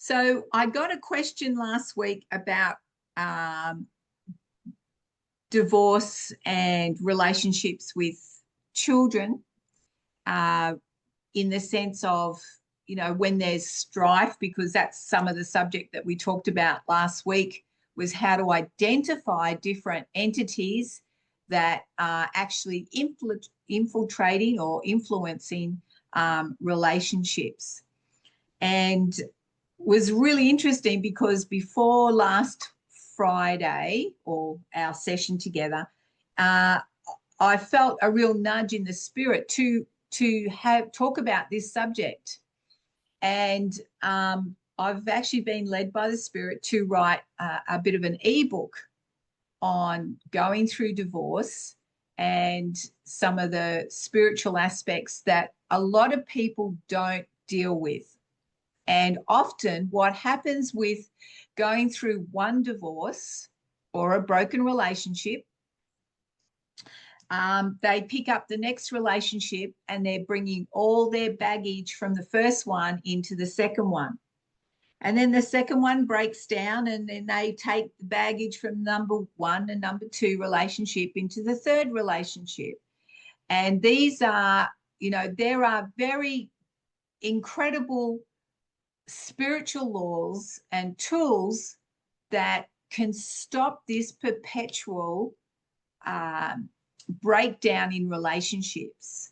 So I got a question last week about um, divorce and relationships with children, uh, in the sense of, when there's strife, because that's some of the subject that we talked about last week, was how to identify different entities that are actually infiltrating or influencing relationships. And was really interesting because before last Friday, or our session together, I felt a real nudge in the spirit to have talk about this subject. And I've actually been led by the Spirit to write a bit of an ebook on going through divorce and some of the spiritual aspects that a lot of people don't deal with. And often what happens with going through one divorce or a broken relationship, they pick up the next relationship and they're bringing all their baggage from the first one into the second one. And then the second one breaks down, and then they take the baggage from number one and number two relationship into the third relationship. And these are, there are very incredible spiritual laws and tools that can stop this perpetual breakdown in relationships.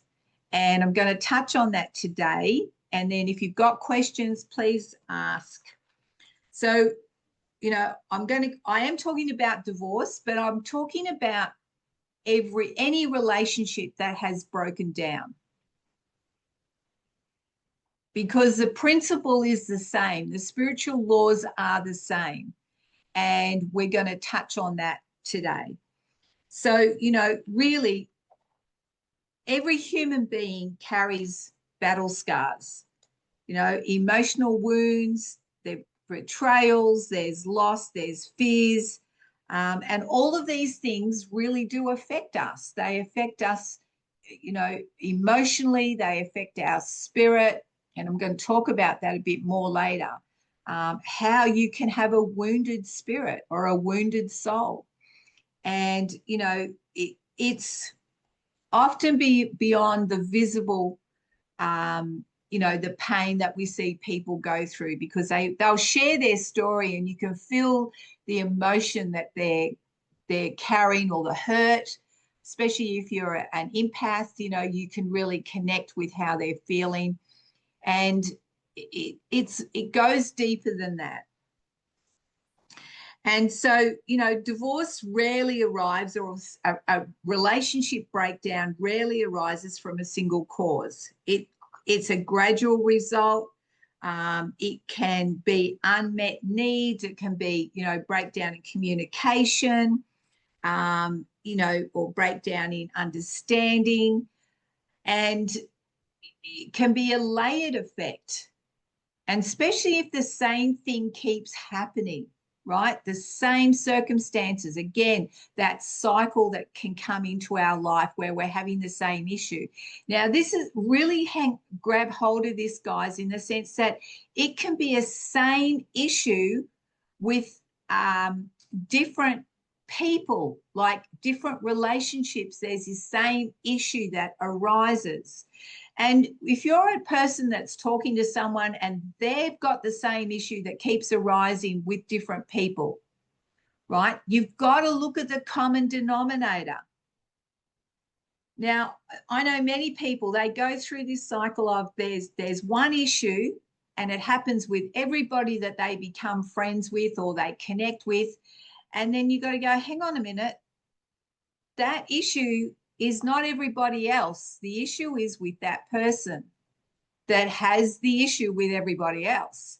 And I'm going to touch on that today. And then if you've got questions, please ask. So, I am talking about divorce, but I'm talking about any relationship that has broken down. Because the principle is the same. The spiritual laws are the same. And we're going to touch on that today. So, really, every human being carries battle scars, emotional wounds, there's betrayals, there's loss, there's fears. And all of these things really do affect us. They affect us, emotionally, they affect our spirit. And I'm going to talk about that a bit more later. How you can have a wounded spirit or a wounded soul. And, it's often beyond the visible, the pain that we see people go through, because they'll share their story and you can feel the emotion that they're carrying, or the hurt, especially if you're an empath, you can really connect with how they're feeling. And it goes deeper than that. And so, divorce rarely arrives, or a relationship breakdown rarely arises from a single cause. It's a gradual result. It can be unmet needs. It can be, breakdown in communication, or breakdown in understanding. And it can be a layered effect. And especially if the same thing keeps happening, right? The same circumstances. Again, that cycle that can come into our life where we're having the same issue. Now, this is really grab hold of this, guys, in the sense that it can be a same issue with different people, like different relationships. There's the same issue that arises. And if you're a person that's talking to someone and they've got the same issue that keeps arising with different people, right? You've got to look at the common denominator. Now, I know many people, they go through this cycle of there's one issue, and it happens with everybody that they become friends with or they connect with. And then you've got to go, hang on a minute, that issue is not everybody else. The issue is with that person that has the issue with everybody else.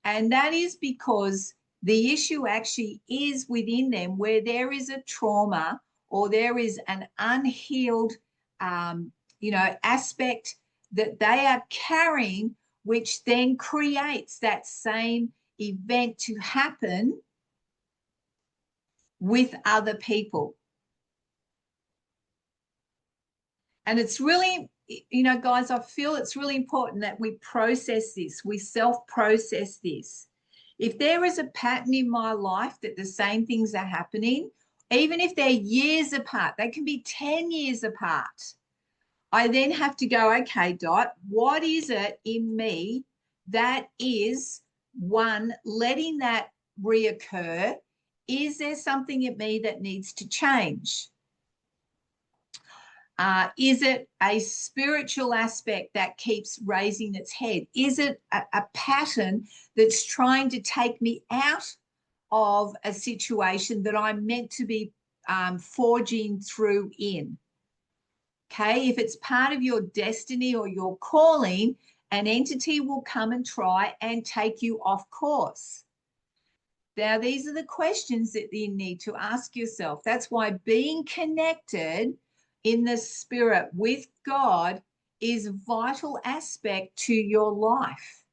And that is because the issue actually is within them, where there is a trauma or there is an unhealed, aspect that they are carrying, which then creates that same event to happen with other people. And it's really, guys, I feel it's really important that we process this, we self-process this. If there is a pattern in my life that the same things are happening, even if they're years apart, they can be 10 years apart. I then have to go, okay, Dot, what is it in me that is, one, letting that reoccur? Is there something in me that needs to change? Is it a spiritual aspect that keeps raising its head? Is it a pattern that's trying to take me out of a situation that I'm meant to be forging through in? Okay, if it's part of your destiny or your calling, an entity will come and try and take you off course. Now, these are the questions that you need to ask yourself. That's why being connected in the spirit with God is a vital aspect to your life,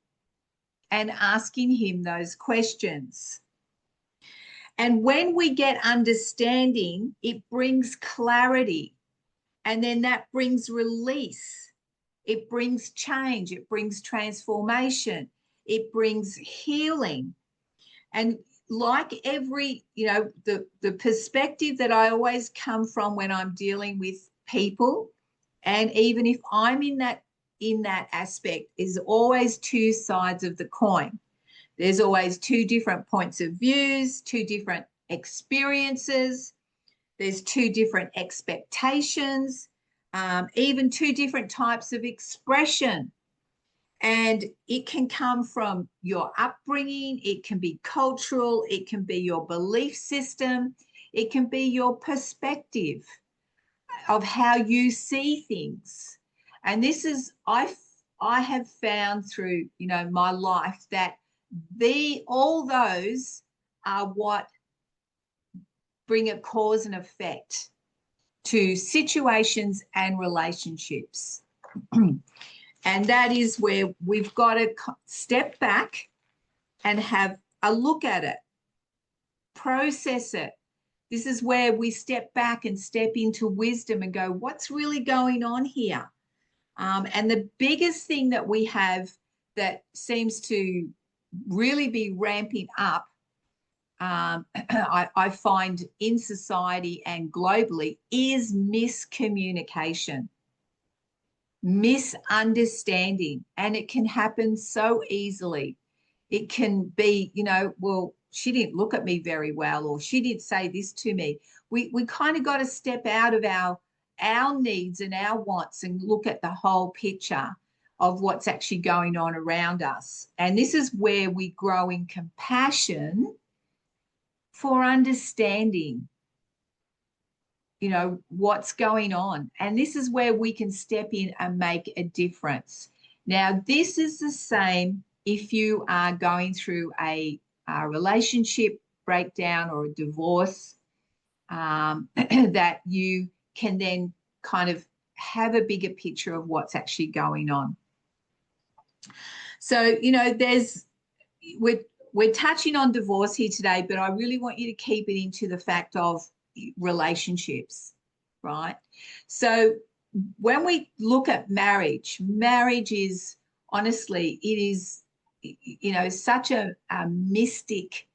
and asking him those questions. And when we get understanding, it brings clarity, and then that brings release. It brings change. It brings transformation. It brings healing. And like every, the perspective that I always come from when I'm dealing with people, and even if I'm in that aspect, is always two sides of the coin. There's always two different points of views, two different experiences. There's two different expectations, even two different types of expression. And it can come from your upbringing, it can be cultural, it can be your belief system, it can be your perspective of how you see things. And this is, I have found through, my life that all those are what bring a cause and effect to situations and relationships. And that is where we've got to step back and have a look at it, process it. This is where we step back and step into wisdom and go, what's really going on here? And the biggest thing that we have that seems to really be ramping up, I find in society and globally, is miscommunication. Misunderstanding, and it can happen so easily. It can be, well, she didn't look at me very well, or she didn't say this to me. We kind of got to step out of our needs and our wants and look at the whole picture of what's actually going on around us. And this is where we grow in compassion for understanding what's going on. And this is where we can step in and make a difference. Now, this is the same if you are going through a relationship breakdown or a divorce, that you can then kind of have a bigger picture of what's actually going on. So, we're touching on divorce here today, but I really want you to keep it into the fact of relationships, right? So when we look at marriage is honestly, it is, such a mystic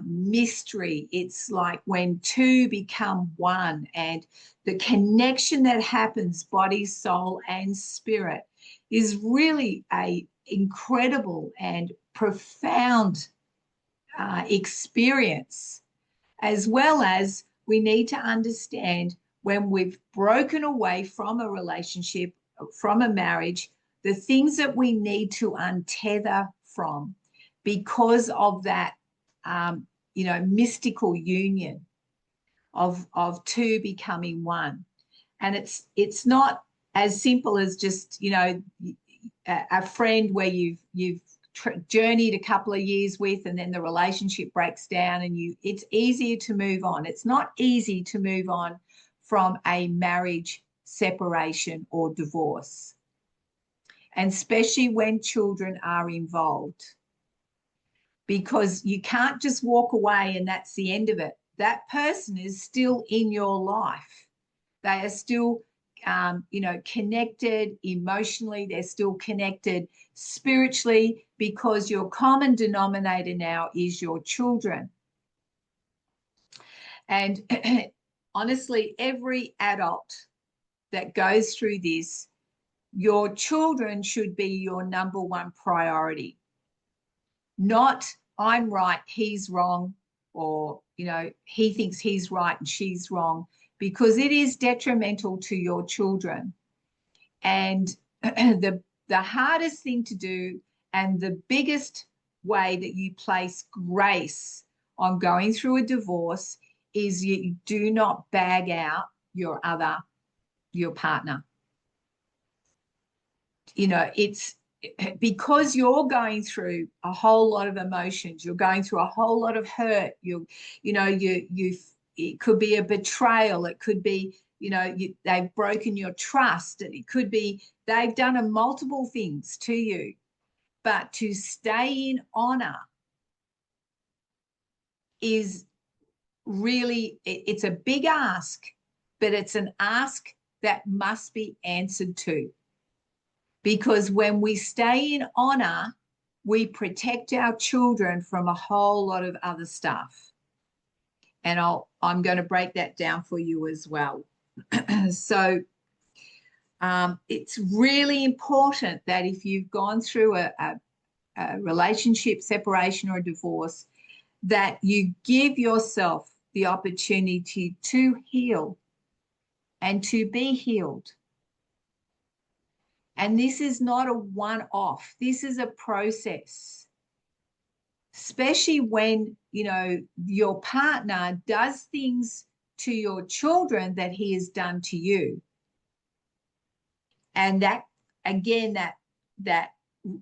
mystery. It's like when two become one, and the connection that happens, body, soul, and spirit, is really a incredible and profound experience, as well as we need to understand when we've broken away from a relationship, from a marriage, the things that we need to untether from because of that, mystical union of two becoming one. And it's not as simple as just, a friend where you've journeyed a couple of years with, and then the relationship breaks down, and it's easier to move on. It's not easy to move on from a marriage separation or divorce, and especially when children are involved, because you can't just walk away and that's the end of it. That person is still in your life. They are still you know, connected emotionally, they're still connected spiritually, because your common denominator now is your children. And honestly, every adult that goes through this, your children should be your number one priority. Not, I'm right, he's wrong, or, you know, he thinks he's right and she's wrong, because it is detrimental to your children. And the hardest thing to do, and the biggest way that you place grace on going through a divorce, is you do not bag out your partner. You know, it's because you're going through a whole lot of emotions, you're going through a whole lot of hurt, you know, it could be a betrayal, it could be, you know, they've broken your trust, it could be they've done a multiple things to you. But to stay in honor is really, it's a big ask, but it's an ask that must be answered to. Because when we stay in honor, we protect our children from a whole lot of other stuff. And I'm going to break that down for you as well. So it's really important that if you've gone through a relationship separation or a divorce, that you give yourself the opportunity to heal and to be healed. And this is not a one-off. This is a process, especially when, you know, your partner does things to your children that he has done to you. And that, again, that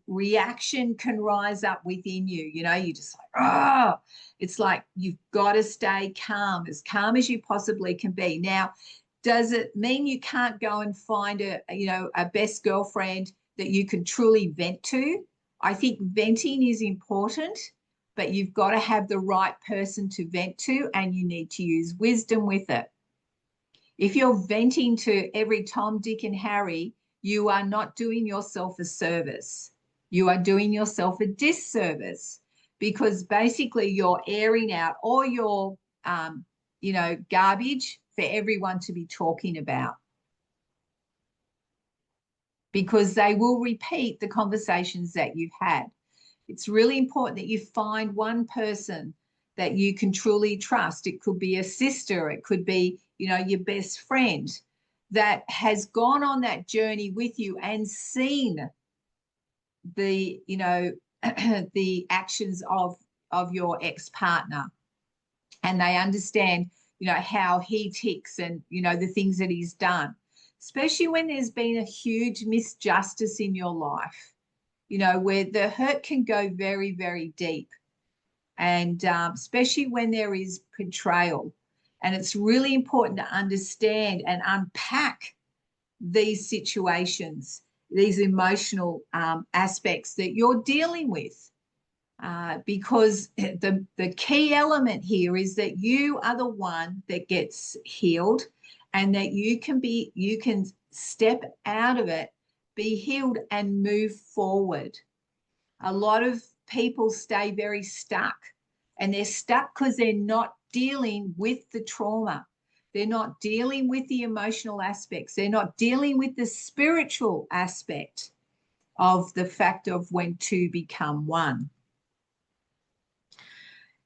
reaction can rise up within you. You know, you just like, oh, it's like you've got to stay calm as you possibly can be. Now, does it mean you can't go and find a best girlfriend that you can truly vent to? I think venting is important, but you've got to have the right person to vent to, and you need to use wisdom with it. If you're venting to every Tom, Dick, and Harry, you are not doing yourself a service. You are doing yourself a disservice, because basically you're airing out all your, garbage for everyone to be talking about, because they will repeat the conversations that you've had. It's really important that you find one person that you can truly trust. It could be a sister, it could be, you know, your best friend that has gone on that journey with you and seen the, you know, the actions of your ex-partner, and they understand, you know, how he ticks and, you know, the things that he's done, especially when there's been a huge misjustice in your life, you know, where the hurt can go very, very deep. And especially when there is betrayal. And it's really important to understand and unpack these situations, these emotional aspects that you're dealing with. Because the key element here is that you are the one that gets healed, and that you can step out of it, be healed, and move forward. A lot of people stay very stuck, and they're stuck because they're not dealing with the trauma. They're not dealing with the emotional aspects. They're not dealing with the spiritual aspect of the fact of when two become one.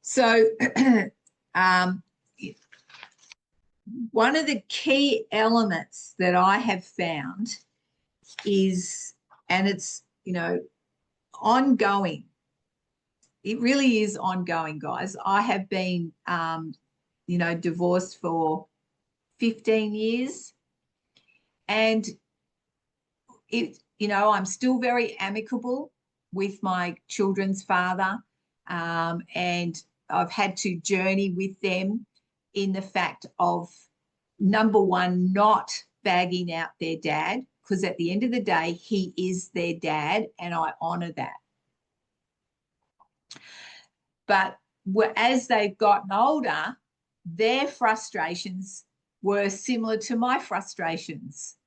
So one of the key elements that I have found is, and it's, you know, ongoing. It really is ongoing, guys. I have been, divorced for 15 years, and I'm still very amicable with my children's father, and I've had to journey with them in the fact of, number one, not bagging out their dad, because at the end of the day, he is their dad, and I honor that. But as they've gotten older, their frustrations were similar to my frustrations.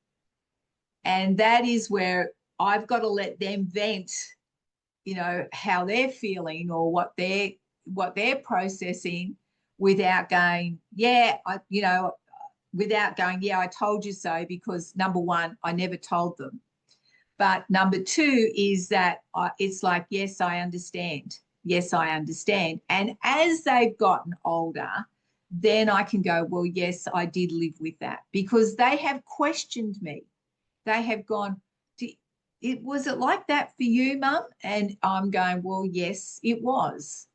And that is where I've got to let them vent, you know, how they're feeling or what they're processing without going, yeah, without going, yeah, I told you so, because number one, I never told them. But number two is that it's like, yes, I understand. Yes, I understand. And as they've gotten older, then I can go, well, yes, I did live with that, because they have questioned me. They have gone, was it like that for you, Mum? And I'm going, well, yes, it was.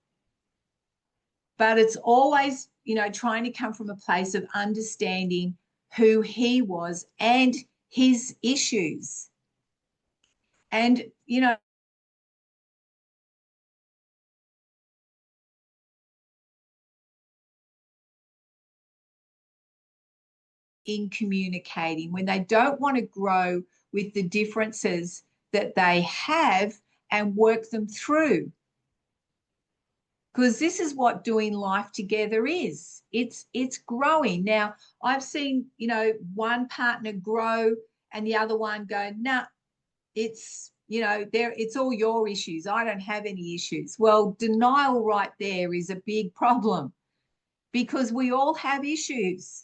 But it's always, you know, trying to come from a place of understanding who he was and his issues. And, you know, in communicating, when they don't want to grow with the differences that they have and work them through. Because this is what doing life together is. It's growing. Now, I've seen, you know, one partner grow and the other one go, nah, it's, you know, it's all your issues. I don't have any issues. Well, denial right there is a big problem, because we all have issues.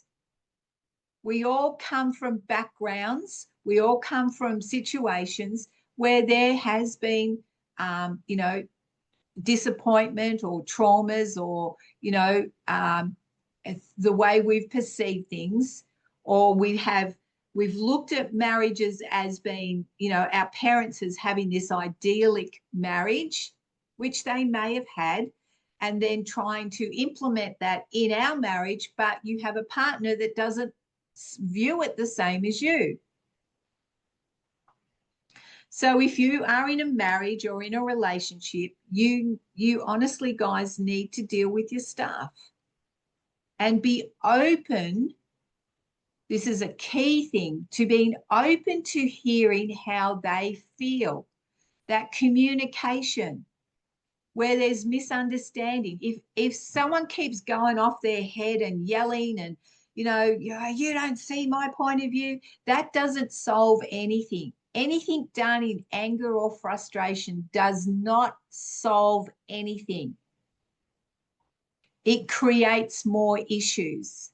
We all come from backgrounds. We all come from situations where there has been, you know, disappointment or traumas, or, you know, the way we've perceived things, or we've looked at marriages as being, you know, our parents as having this idyllic marriage, which they may have had, and then trying to implement that in our marriage, but you have a partner that doesn't view it the same as you. So if you are in a marriage or in a relationship, you honestly, guys, need to deal with your stuff and be open. This is a key thing, to being open to hearing how they feel. That communication where there's misunderstanding. If someone keeps going off their head and yelling and, you don't see my point of view, that doesn't solve anything. Anything done in anger or frustration does not solve anything. It creates more issues.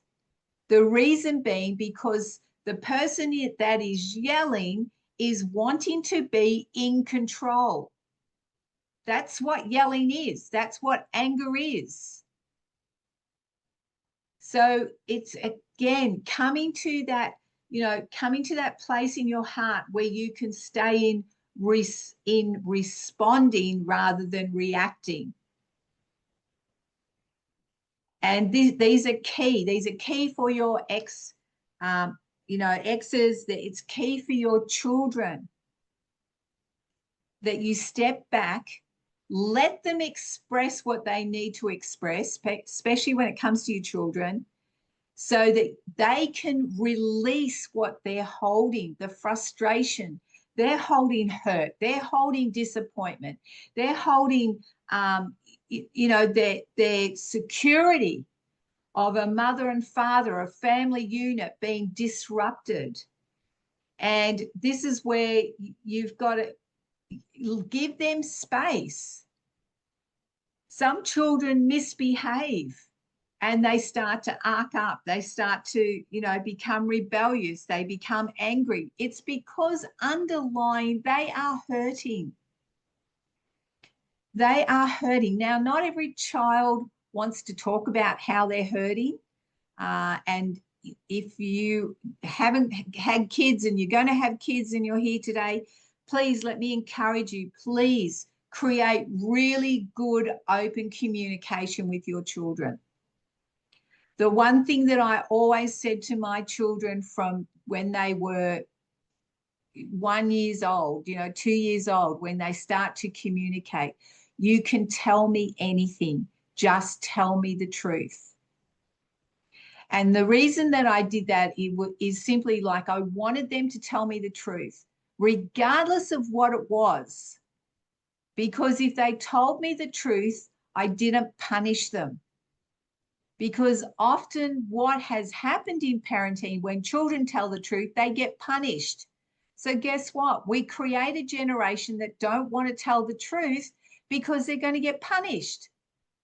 The reason being because the person that is yelling is wanting to be in control. That's what yelling is. That's what anger is. So it's, again, coming to that place in your heart where you can stay in responding rather than reacting. And these are key. These are key for your exes. That it's key for your children, that you step back, let them express what they need to express, especially when it comes to your children, so that they can release what they're holding, the frustration. They're holding hurt. They're holding disappointment. They're holding, their security of a mother and father, a family unit being disrupted. And this is where you've got to give them space. Some children misbehave and they start to arc up. They start to, become rebellious. They become angry. It's because underlying they are hurting. They are hurting. Now, not every child wants to talk about how they're hurting. And if you haven't had kids and you're going to have kids and you're here today, please let me encourage you, please create really good open communication with your children. The one thing that I always said to my children from when they were 1 year old, 2 years old, when they start to communicate, you can tell me anything, just tell me the truth. And the reason that I did that is simply like I wanted them to tell me the truth, regardless of what it was. Because if they told me the truth, I didn't punish them. Because often what has happened in parenting, when children tell the truth, they get punished. So guess what? We create a generation that don't want to tell the truth because they're going to get punished.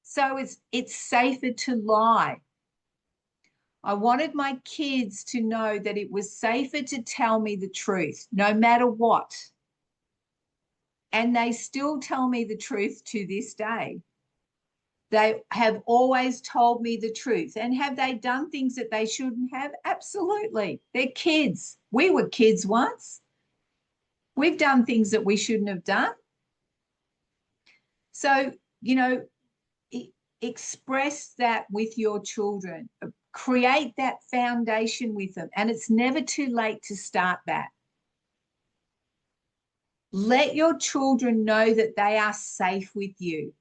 So it's safer to lie. I wanted my kids to know that it was safer to tell me the truth, no matter what. And they still tell me the truth to this day. They have always told me the truth. And have they done things that they shouldn't have? Absolutely. They're kids. We were kids once. We've done things that we shouldn't have done. So, you know, express that with your children. Create that foundation with them. And it's never too late to start that. Let your children know that they are safe with you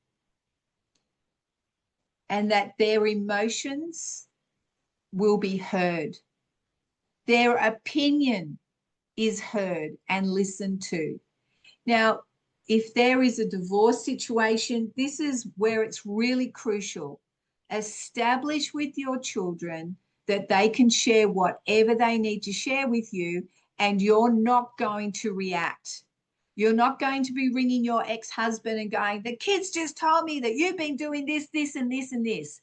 and that their emotions will be heard. Their opinion is heard and listened to. Now, if there is a divorce situation, this is where it's really crucial. Establish with your children that they can share whatever they need to share with you, and you're not going to react. You're not going to be ringing your ex-husband and going, the kids just told me that you've been doing this, this, and this, and this.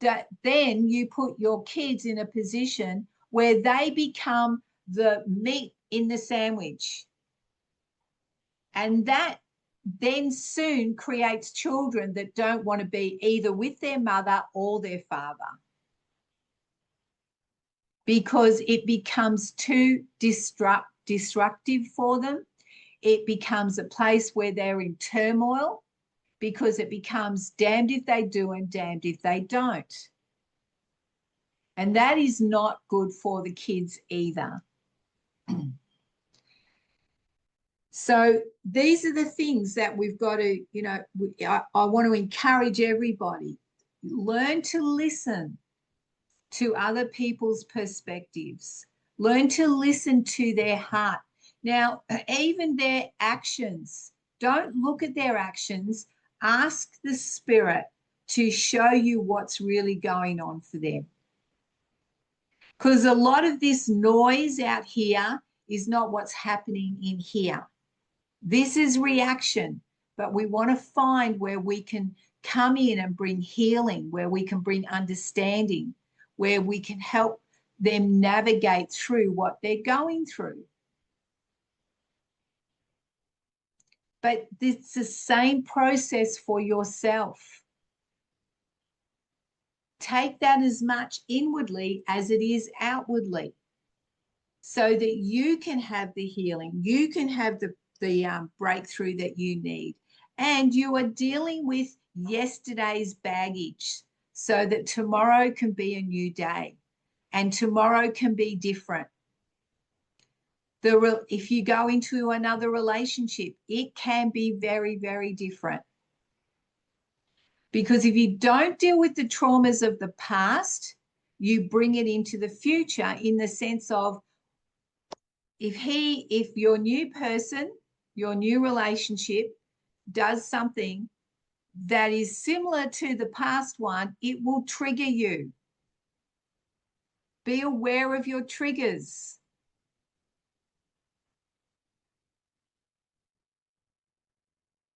That then you put your kids in a position where they become the meat in the sandwich. And that then soon creates children that don't want to be either with their mother or their father, because it becomes too destructive for them. It becomes a place where they're in turmoil because it becomes damned if they do and damned if they don't. And that is not good for the kids either. So these are the things that we've got to, you know, I want to encourage everybody. Learn to listen to other people's perspectives. Learn to listen to their heart. Now, even their actions, don't look at their actions. Ask the Spirit to show you what's really going on for them. Because a lot of this noise out here is not what's happening in here. This is reaction, but we want to find where we can come in and bring healing, where we can bring understanding, where we can help them navigate through what they're going through. But it's the same process for yourself. Take that as much inwardly as it is outwardly, so that you can have the healing, you can have the breakthrough that you need. And you are dealing with yesterday's baggage so that tomorrow can be a new day and tomorrow can be different. If you go into another relationship, it can be very, very different. Because if you don't deal with the traumas of the past, you bring it into the future, in the sense of, if your new person, your new relationship does something that is similar to the past one, it will trigger you. Be aware of your triggers.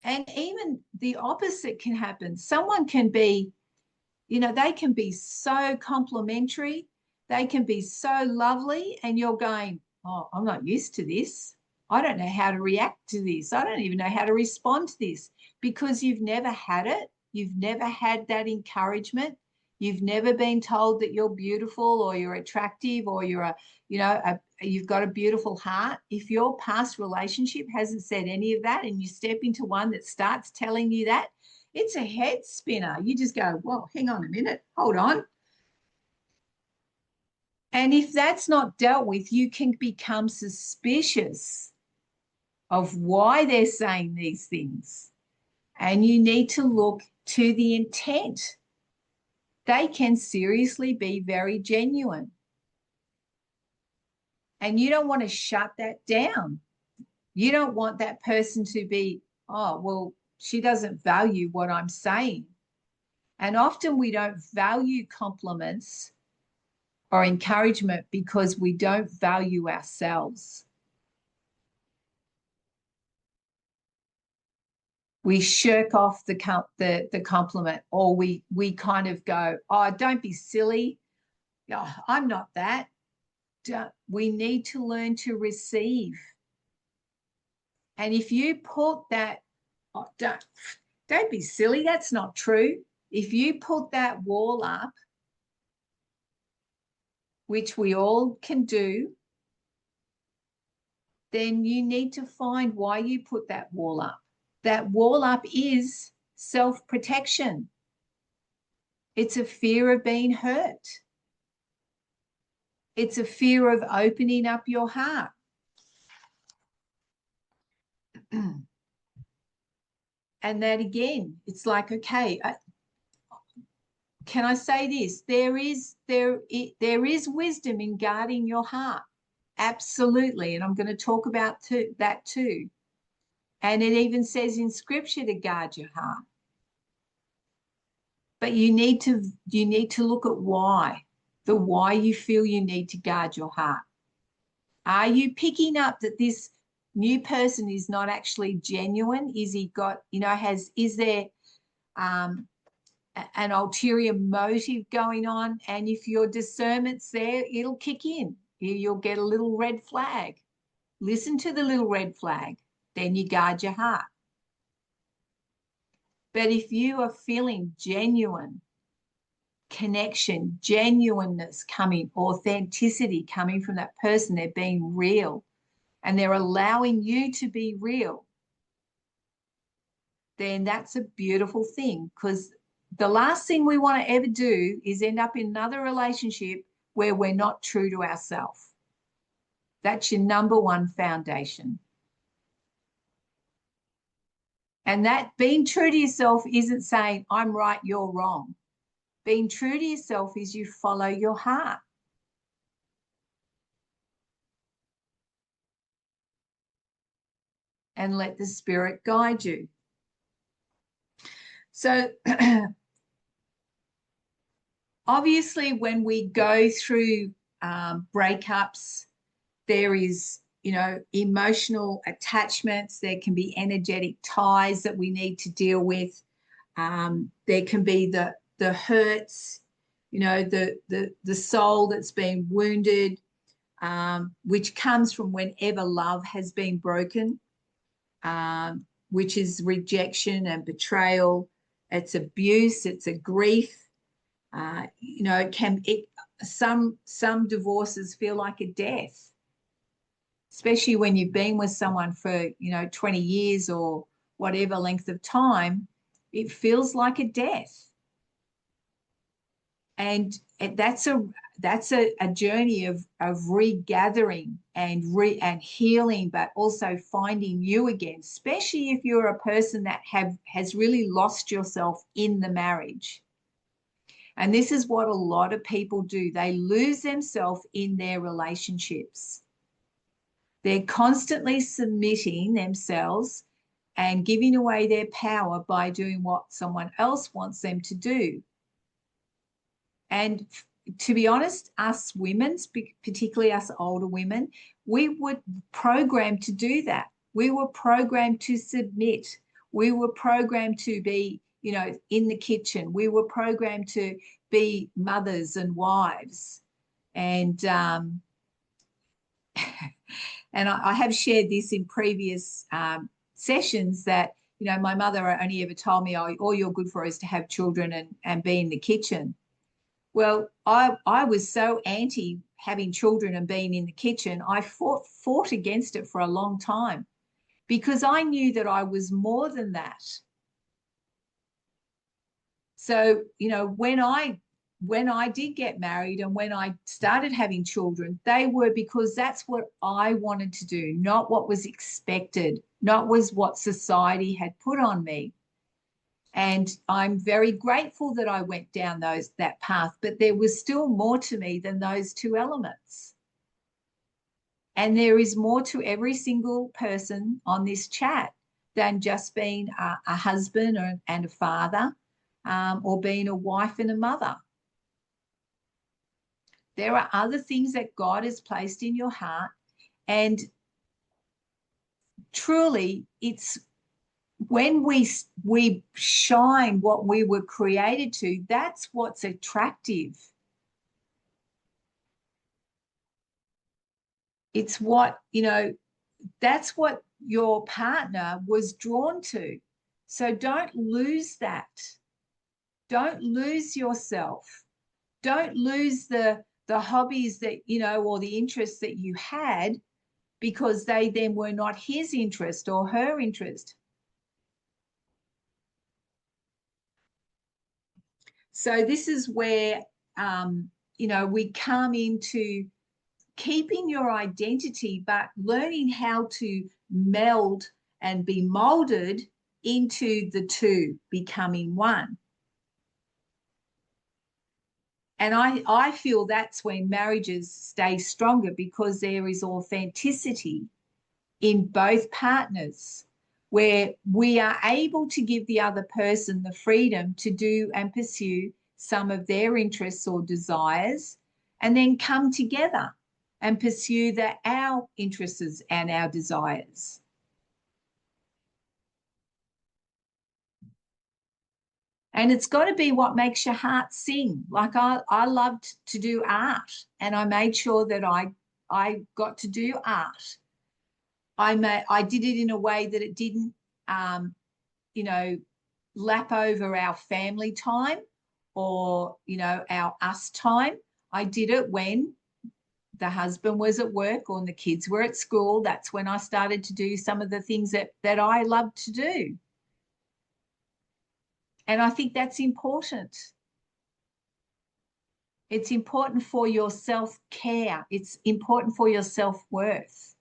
And even the opposite can happen. Someone can be, you know, they can be so complimentary, they can be so lovely, and you're going, oh, I'm not used to this. I don't know how to react to this. I don't even know how to respond to this, because you've never had it. You've never had that encouragement. You've never been told that you're beautiful or you're attractive or you're you've got a beautiful heart. If your past relationship hasn't said any of that, and you step into one that starts telling you that, it's a head spinner. You just go, well, hang on a minute, hold on. And if that's not dealt with, you can become suspicious of why they're saying these things. And you need to look to the intent. They can seriously be very genuine. And you don't want to shut that down. You don't want that person to be, oh, well, she doesn't value what I'm saying. And often we don't value compliments or encouragement because we don't value ourselves. We shirk off the compliment, or we kind of go, oh, don't be silly. Oh, I'm not that. We need to learn to receive. And if you put that, oh, don't be silly, that's not true. If you put that wall up, which we all can do, then you need to find why you put that wall up. That wall up is self-protection. It's a fear of being hurt. It's a fear of opening up your heart. And that again, it's like, okay, can I say this? There is wisdom in guarding your heart. Absolutely. And I'm going to talk about that too. And it even says in scripture to guard your heart. But you need to look at why you feel you need to guard your heart. Are you picking up that this new person is not actually genuine? Is he got, is there an ulterior motive going on? And if your discernment's there, it'll kick in. You'll get a little red flag. Listen to the little red flag. Then you guard your heart. But if you are feeling genuine connection, genuineness coming, authenticity coming from that person, they're being real and they're allowing you to be real, then that's a beautiful thing, because the last thing we want to ever do is end up in another relationship where we're not true to ourselves. That's your number one foundation. And that being true to yourself isn't saying I'm right, you're wrong. Being true to yourself is you follow your heart. And let the spirit guide you. So obviously when we go through breakups, there is, emotional attachments. There can be energetic ties that we need to deal with. There can be the hurts, the soul that's been wounded, which comes from whenever love has been broken, which is rejection and betrayal. It's abuse. It's a grief. Some divorces feel like a death, especially when you've been with someone for 20 years or whatever length of time. It feels like a death. And that's a journey of regathering and healing, but also finding you again, especially if you're a person that has really lost yourself in the marriage. And this is what a lot of people do. They lose themselves in their relationships. They're constantly submitting themselves and giving away their power by doing what someone else wants them to do. And to be honest, us women, particularly us older women, we were programmed to do that. We were programmed to submit. We were programmed to be, in the kitchen. We were programmed to be mothers and wives. And and I have shared this in previous sessions that, my mother only ever told me, oh, all you're good for is to have children and be in the kitchen. Well, I was so anti having children and being in the kitchen. I fought against it for a long time because I knew that I was more than that. So, when I did get married and when I started having children, they were because that's what I wanted to do, not what was expected, not was what society had put on me. And I'm very grateful that I went down that path, but there was still more to me than those two elements. And there is more to every single person on this chat than just being a husband and a father, or being a wife and a mother. There are other things that God has placed in your heart. And truly, it's when we shine what we were created to, that's what's attractive. It's what, that's what your partner was drawn to. So don't lose that. Don't lose yourself. Don't lose the hobbies that, or the interests that you had because they then were not his interest or her interest. So this is where, we come into keeping your identity, but learning how to meld and be molded into the two, becoming one. And I feel that's when marriages stay stronger, because there is authenticity in both partners, where we are able to give the other person the freedom to do and pursue some of their interests or desires, and then come together and pursue our interests and our desires. And it's got to be what makes your heart sing. Like I loved to do art, and I made sure that I got to do art. I did it in a way that it didn't, lap over our family time or, our us time. I did it when the husband was at work or the kids were at school. That's when I started to do some of the things that I loved to do. And I think that's important. It's important for your self-care. It's important for your self-worth.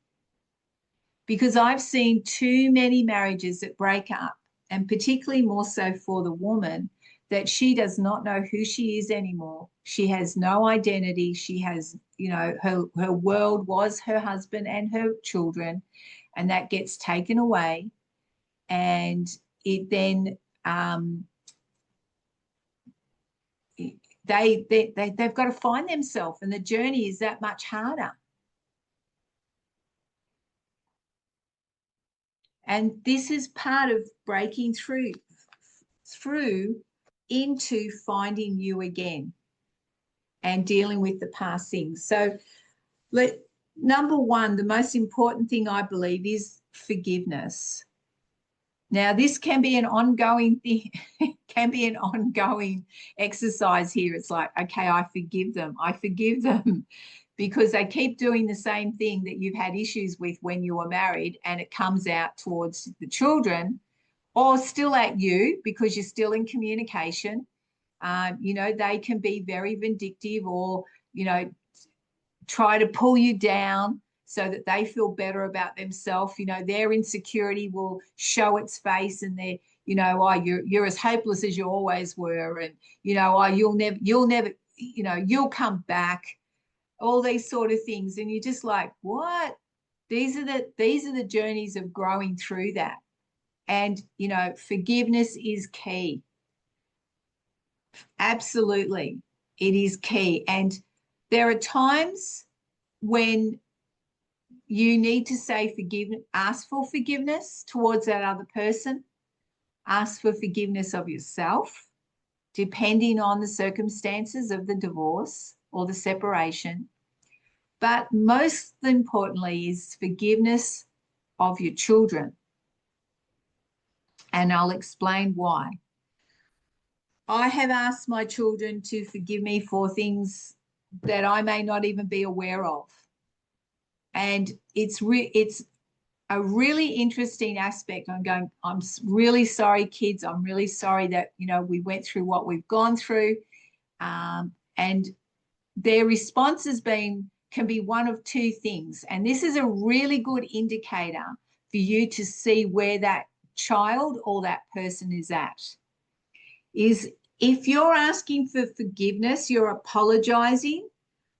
Because I've seen too many marriages that break up, and particularly more so for the woman, that she does not know who she is anymore. She has no identity. She has, her world was her husband and her children, and that gets taken away. And it then, they've got to find themselves, and the journey is that much harder. And this is part of breaking through into finding you again and dealing with the past things. So number one, the most important thing I believe is forgiveness. Now, this can be an ongoing thing, can be an ongoing exercise here. It's like, okay, I forgive them because they keep doing the same thing that you've had issues with when you were married, and it comes out towards the children or still at you because you're still in communication. They can be very vindictive or, try to pull you down so that they feel better about themselves. Their insecurity will show its face, and they're, you're as hopeless as you always were. And, you'll never, you'll come back, all these sort of things. And you're just like, what? These are the journeys of growing through that. And, forgiveness is key. Absolutely. It is key. And there are times when you need to say ask for forgiveness towards that other person, ask for forgiveness of yourself, depending on the circumstances of the divorce or the separation. But most importantly is forgiveness of your children. And I'll explain why. I have asked my children to forgive me for things that I may not even be aware of. And it's a really interesting aspect. I'm really sorry, kids. I'm really sorry that, we went through what we've gone through. And their response can be one of two things. And this is a really good indicator for you to see where that child or that person is at. Is if you're asking for forgiveness, you're apologizing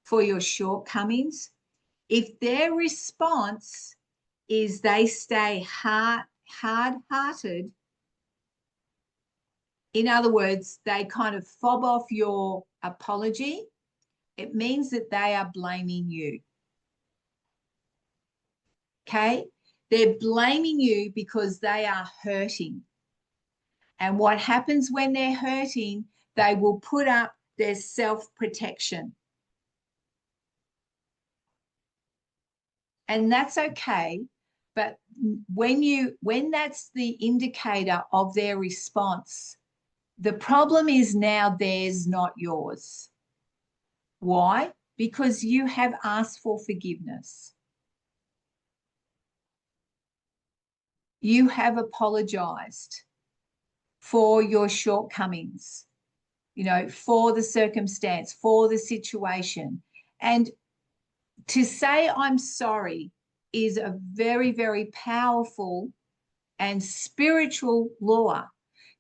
for your shortcomings. If their response is they stay hard-hearted, in other words, they kind of fob off your apology, it means that they are blaming you. Okay? They're blaming you because they are hurting. And what happens when they're hurting, they will put up their self-protection. And that's okay. But when that's the indicator of their response, the problem is now theirs, not yours. Why? Because you have asked for forgiveness. You have apologized for your shortcomings, for the circumstance, for the situation. And to say I'm sorry is a very, very powerful and spiritual law,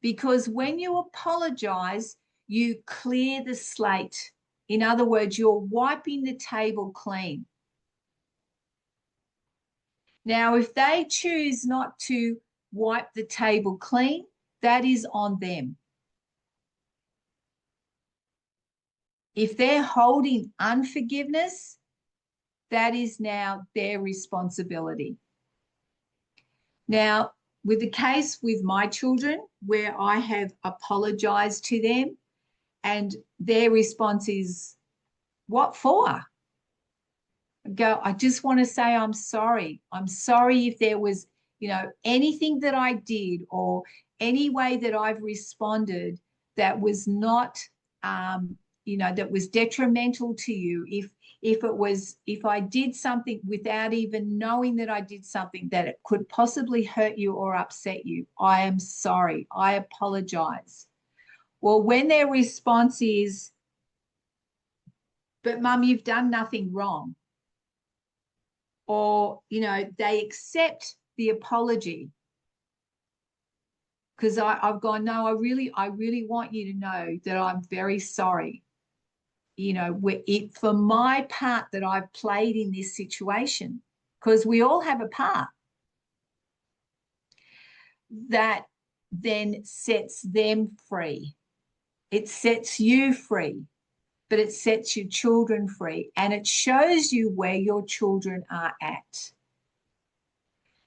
because when you apologize, you clear the slate. In other words, you're wiping the table clean. Now, if they choose not to wipe the table clean, that is on them. If they're holding unforgiveness, that is now their responsibility. Now, with the case with my children, where I have apologized to them and their response is, what for? I just want to say I'm sorry. I'm sorry if there was, anything that I did or any way that I've responded that was not, that was detrimental to you. If I did something without even knowing that I did something that it could possibly hurt you or upset you, I am sorry. I apologize. Well, when their response is, but Mum, you've done nothing wrong, or they accept the apology, because I've gone, no, I really want you to know that I'm very sorry, for my part that I've played in this situation, because we all have a part. That then sets them free. It sets you free, but it sets your children free, and it shows you where your children are at.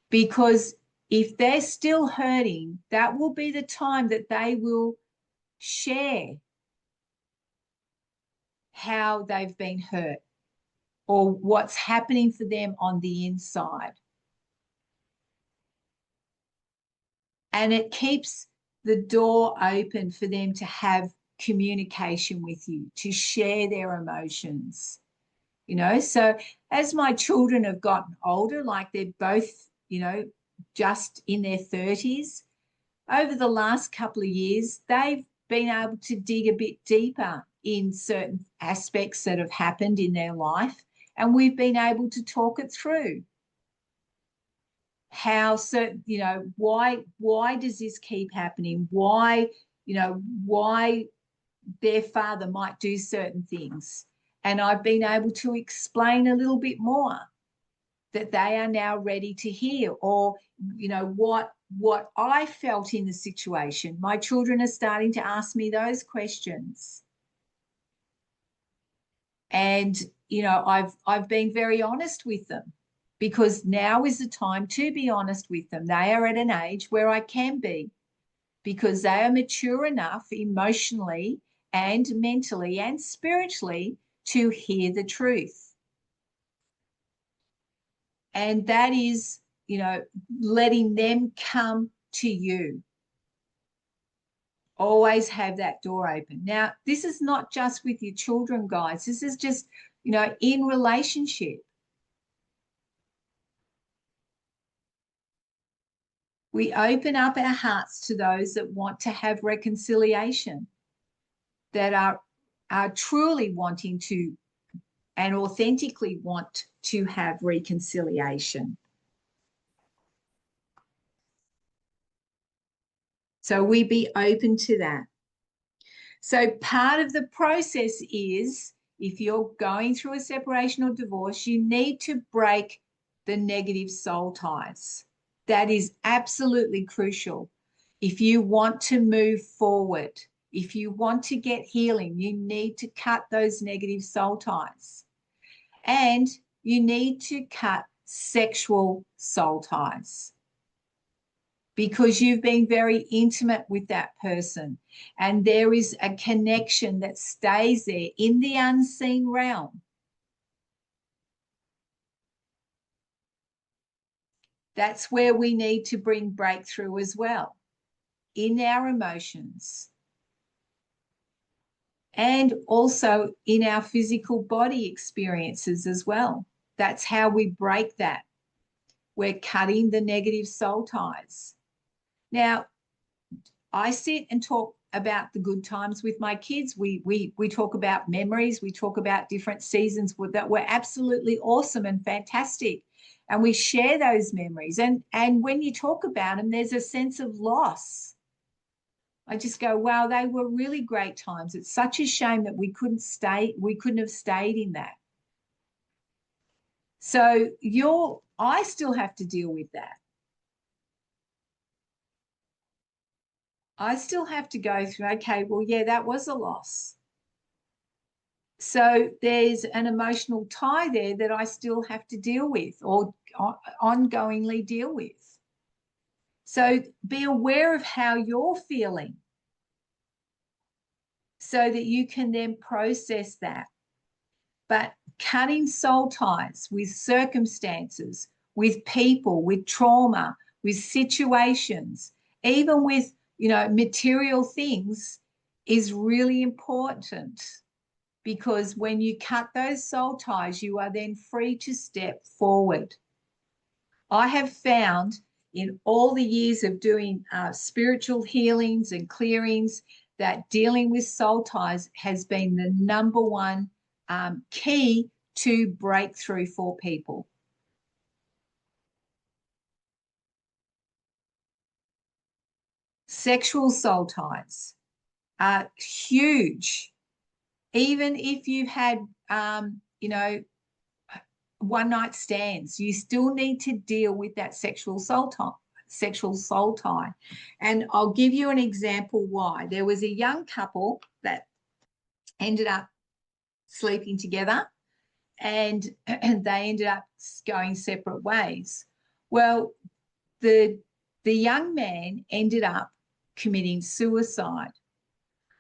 Because if they're still hurting, that will be the time that they will share how they've been hurt or what's happening for them on the inside. And it keeps the door open for them to have communication with you, to share their emotions. So as my children have gotten older, like they're both, just in their 30s, over the last couple of years, they've been able to dig a bit deeper in certain aspects that have happened in their life, and we've been able to talk it through. How certain, why does this keep happening? Why their father might do certain things. And I've been able to explain a little bit more that they are now ready to hear, or, what I felt in the situation. My children are starting to ask me those questions. And, I've been very honest with them, because now is the time to be honest with them. They are at an age where I can be, because they are mature enough emotionally and mentally and spiritually to hear the truth. And that is, letting them come to you. Always have that door open. Now, this is not just with your children, guys. This is just, in relationship. We open up our hearts to those that want to have reconciliation, that are truly wanting to and authentically want to have reconciliation. So we be open to that. So part of the process is, if you're going through a separation or divorce, you need to break the negative soul ties. That is absolutely crucial. If you want to move forward, if you want to get healing, you need to cut those negative soul ties. And you need to cut sexual soul ties, because you've been very intimate with that person and there is a connection that stays there in the unseen realm. That's where we need to bring breakthrough as well, in our emotions and also in our physical body experiences as well. That's how we break that. We're cutting the negative soul ties. Now, I sit and talk about the good times with my kids. We talk about memories. We talk about different seasons that were absolutely awesome and fantastic. And we share those memories. And when you talk about them, there's a sense of loss. I just go, wow, they were really great times. It's such a shame that we couldn't have stayed in that. So I still have to deal with that. I still have to go through, okay, well, yeah, that was a loss. So there's an emotional tie there that I still have to deal with or ongoingly deal with. So be aware of how you're feeling so that you can then process that. But cutting soul ties with circumstances, with people, with trauma, with situations, even with, material things is really important, because when you cut those soul ties, you are then free to step forward. I have found in all the years of doing spiritual healings and clearings that dealing with soul ties has been the number one key to breakthrough for people. Sexual soul ties are huge. Even if you've had, one night stands, you still need to deal with that sexual soul tie. And I'll give you an example why. There was a young couple that ended up sleeping together and they ended up going separate ways. Well, the young man ended up committing suicide.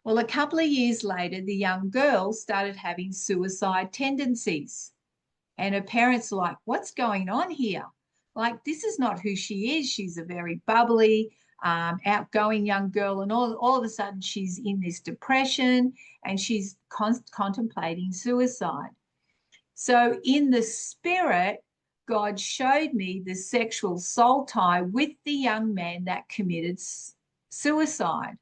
Well, a couple of years later, the young girl started having suicide tendencies. And her parents are like, what's going on here? Like, this is not who she is. She's a very bubbly, outgoing young girl. And all of a sudden, she's in this depression and she's contemplating suicide. So in the spirit, God showed me the sexual soul tie with the young man that committed suicide.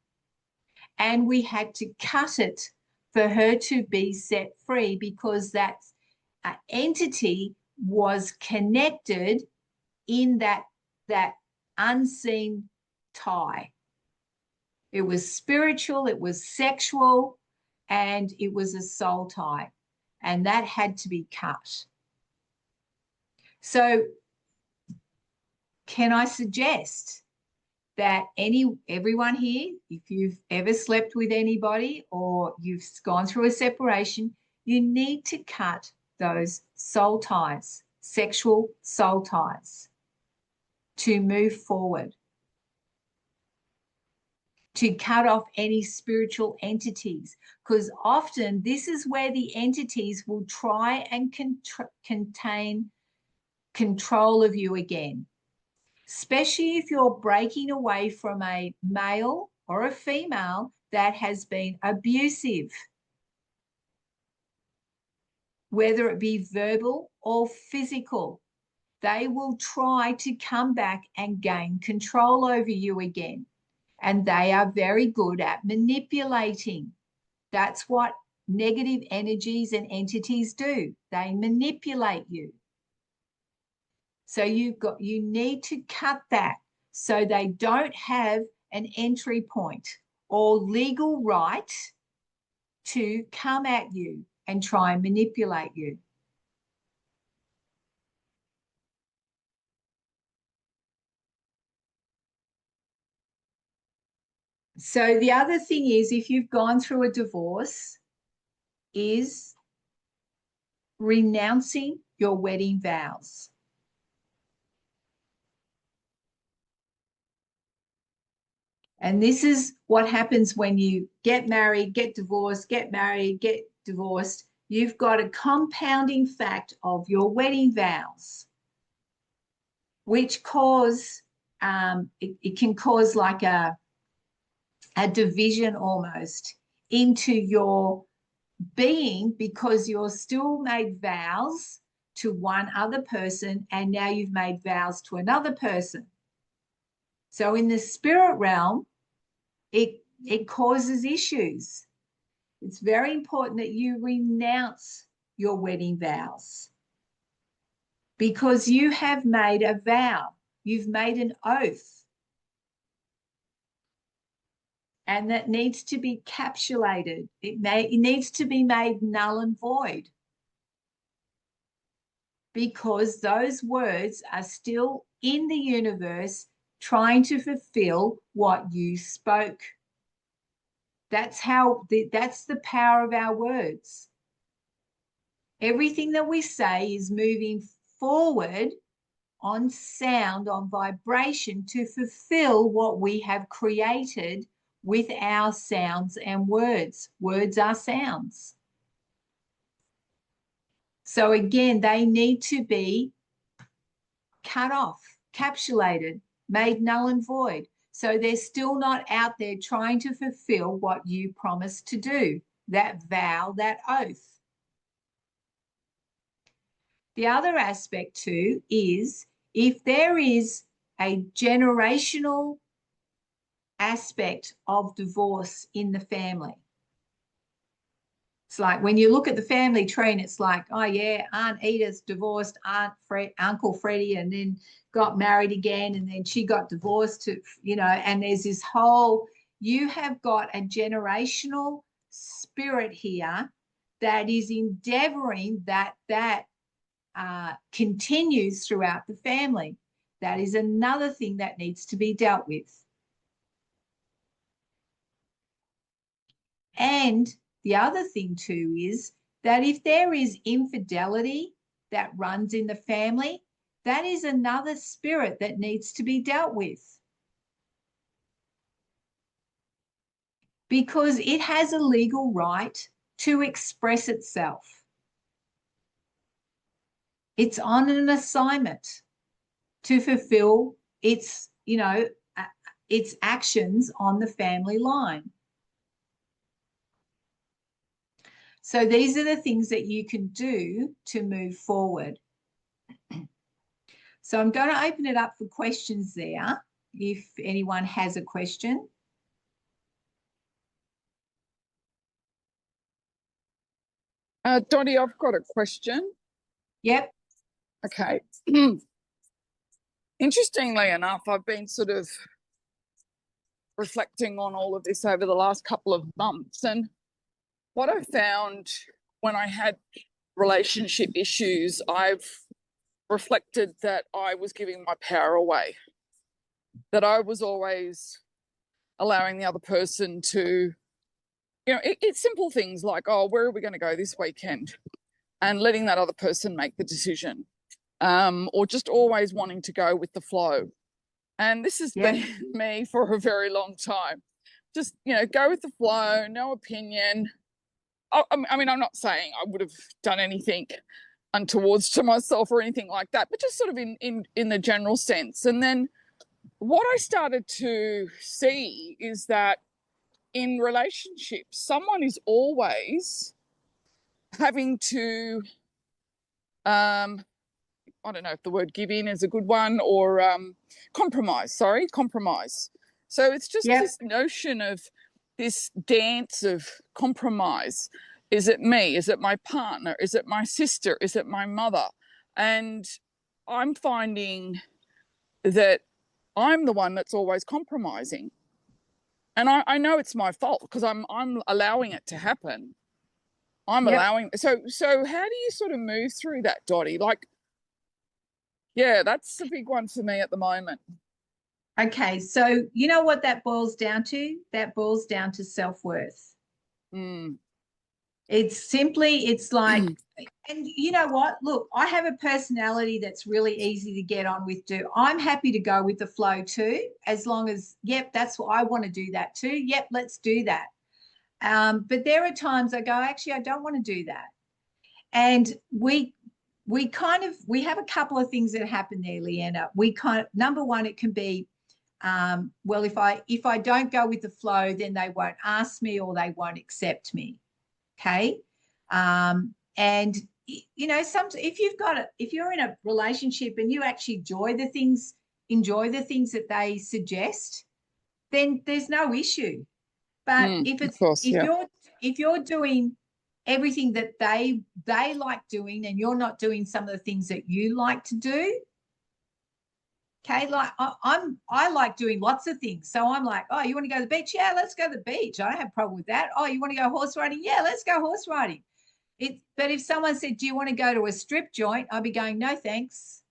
And we had to cut it for her to be set free, because that entity was connected in that unseen tie. It was spiritual, it was sexual, and it was a soul tie. And that had to be cut. So can I suggest that everyone here, if you've ever slept with anybody or you've gone through a separation, you need to cut those soul ties, sexual soul ties, to move forward, to cut off any spiritual entities, because often this is where the entities will try and contain control of you again, especially if you're breaking away from a male or a female that has been abusive, whether it be verbal or physical. They will try to come back and gain control over you again. And they are very good at manipulating. That's what negative energies and entities do. They manipulate you. So you need to cut that so they don't have an entry point or legal right to come at you and try and manipulate you. So the other thing is, if you've gone through a divorce, is renouncing your wedding vows. And this is what happens when you get married, get divorced, get married, get divorced. You've got a compounding fact of your wedding vows, which cause, it can cause like a division almost into your being, because you're still made vows to one other person and now you've made vows to another person. So in the spirit realm, it causes issues. It's very important that you renounce your wedding vows, because you have made a vow. You've made an oath. And that needs to be capsulated. It needs to be made null and void, because those words are still in the universe trying to fulfill what you spoke. That's the power of our words. Everything that we say is moving forward on sound, on vibration, to fulfill what we have created with our sounds and words. Words are sounds. So again, they need to be cut off, capsulated, made null and void. So they're still not out there trying to fulfill what you promised to do, that vow, that oath. The other aspect too is, if there is a generational aspect of divorce in the family, it's like when you look at the family tree and it's like, oh yeah, Aunt Edith's divorced Uncle Freddie, and then got married again, and then she got divorced to, and there's this whole, you have got a generational spirit here that is endeavoring that continues throughout the family. That is another thing that needs to be dealt with. And the other thing too is that if there is infidelity that runs in the family, that is another spirit that needs to be dealt with, because it has a legal right to express itself. It's on an assignment to fulfill its actions on the family line. So these are the things that you can do to move forward. So I'm going to open it up for questions there, if anyone has a question. Dottie, I've got a question. Yep. Okay. Interestingly enough, I've been sort of reflecting on all of this over the last couple of months, and what I found when I had relationship issues, I've reflected that I was giving my power away, that I was always allowing the other person to, it's simple things like, oh, where are we going to go this weekend? And letting that other person make the decision, or just always wanting to go with the flow. And this has been me for a very long time. Just, go with the flow, no opinion. I mean, I'm not saying I would have done anything untowards to myself or anything like that, but just sort of in the general sense. And then what I started to see is that in relationships, someone is always having to, I don't know if the word give in is a good one, or compromise. So it's just this notion of this dance of compromise. Is it me? Is it my partner? Is it my sister? Is it my mother? And I'm finding that I'm the one that's always compromising. And I know it's my fault, because I'm allowing it to happen. I'm allowing. So how do you sort of move through that, Dottie? Like, yeah, that's a big one for me at the moment. Okay, so you know what that boils down to? That boils down to self-worth. It's like, and you know what? Look, I have a personality that's really easy to get on with. I'm happy to go with the flow too, as long as, yep, that's what I want to do that too. Yep, let's do that. But there are times I go, actually, I don't want to do that. And we have a couple of things that happen there, Leanna. Number one, it can be, well, if I don't go with the flow, then they won't ask me or they won't accept me. Okay. And you know, if you're in a relationship and you actually enjoy the things that they suggest, then there's no issue. But if you're doing everything that they like doing and you're not doing some of the things that you like to do, okay, like I like doing lots of things. So I'm like, oh, you want to go to the beach? Yeah, let's go to the beach. I don't have a problem with that. Oh, you want to go horse riding? Yeah, let's go horse riding. But if someone said, do you want to go to a strip joint? I'd be going, no, thanks.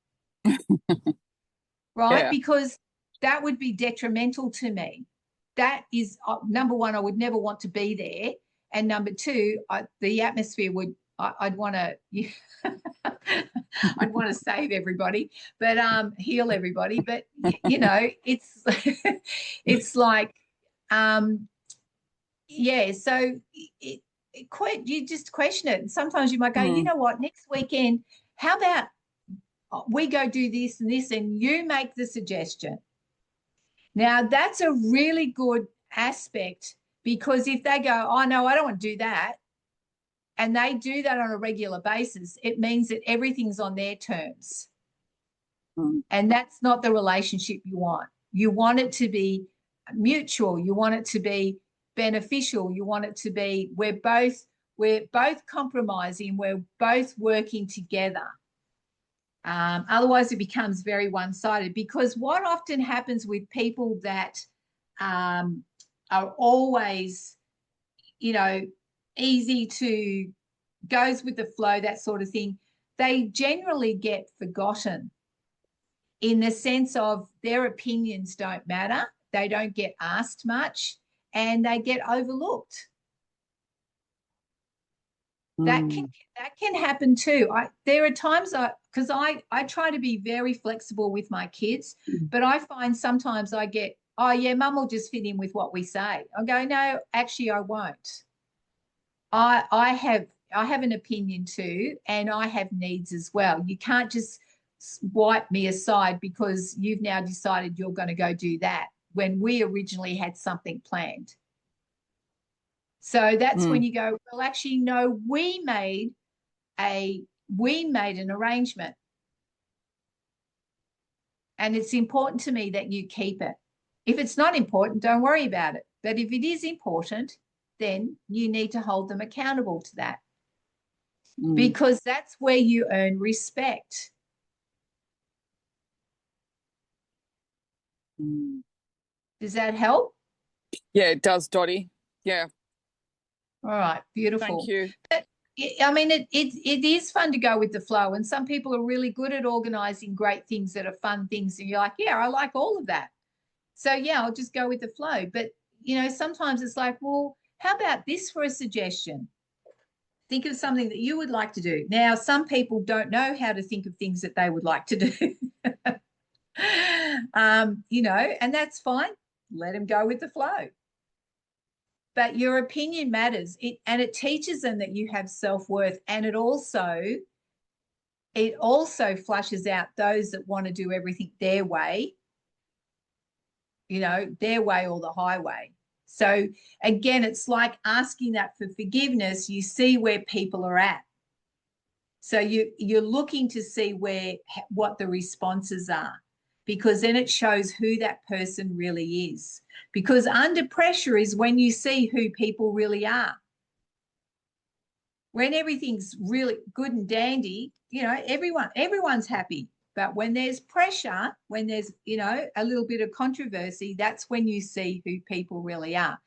Right? Yeah. Because that would be detrimental to me. That is number one, I would never want to be there. And number two, the atmosphere I'd want to, I'd want to save everybody, but heal everybody. But you know, it's like, yeah. So you just question it. And sometimes you might go, you know what, next weekend, how about we go do this and this, and you make the suggestion. Now that's a really good aspect, because if they go, oh no, I don't want to do that, and they do that on a regular basis, it means that everything's on their terms. And that's not the relationship you want. You want it to be mutual. You want it to be beneficial. You want it to be, we're both compromising. We're both working together. Otherwise, it becomes very one-sided, because what often happens with people that are always, you know, easy to goes with the flow, that sort of thing, they generally get forgotten, in the sense of their opinions don't matter. They don't get asked much, and they get overlooked. That can happen too. There are times because I try to be very flexible with my kids, but I find sometimes I get, oh yeah, mum will just fit in with what we say. I go, no, actually I won't. I have an opinion too, and I have needs as well. You can't just wipe me aside because you've now decided you're going to go do that when we originally had something planned. So that's when you go, well, actually, no, we made an arrangement. And it's important to me that you keep it. If it's not important, don't worry about it. But if it is important, then you need to hold them accountable to that. Because that's where you earn respect. Does that help? Yeah, it does, Dottie. Yeah. All right, beautiful. Thank you. But, I mean, it is fun to go with the flow, and some people are really good at organizing great things that are fun things, and you're like, yeah, I like all of that. So yeah, I'll just go with the flow. But you know, sometimes it's like, well, how about this for a suggestion? Think of something that you would like to do. Now, some people don't know how to think of things that they would like to do. You know, and that's fine. Let them go with the flow. But your opinion matters. It teaches them that you have self-worth, and it also flushes out those that want to do everything their way, you know, their way or the highway. So again, it's like asking that for forgiveness. You see where people are at. So you're looking to see what the responses are, because then it shows who that person really is. Because under pressure is when you see who people really are. When everything's really good and dandy, you know, everyone's happy. But when there's pressure, when there's, you know, a little bit of controversy, that's when you see who people really are.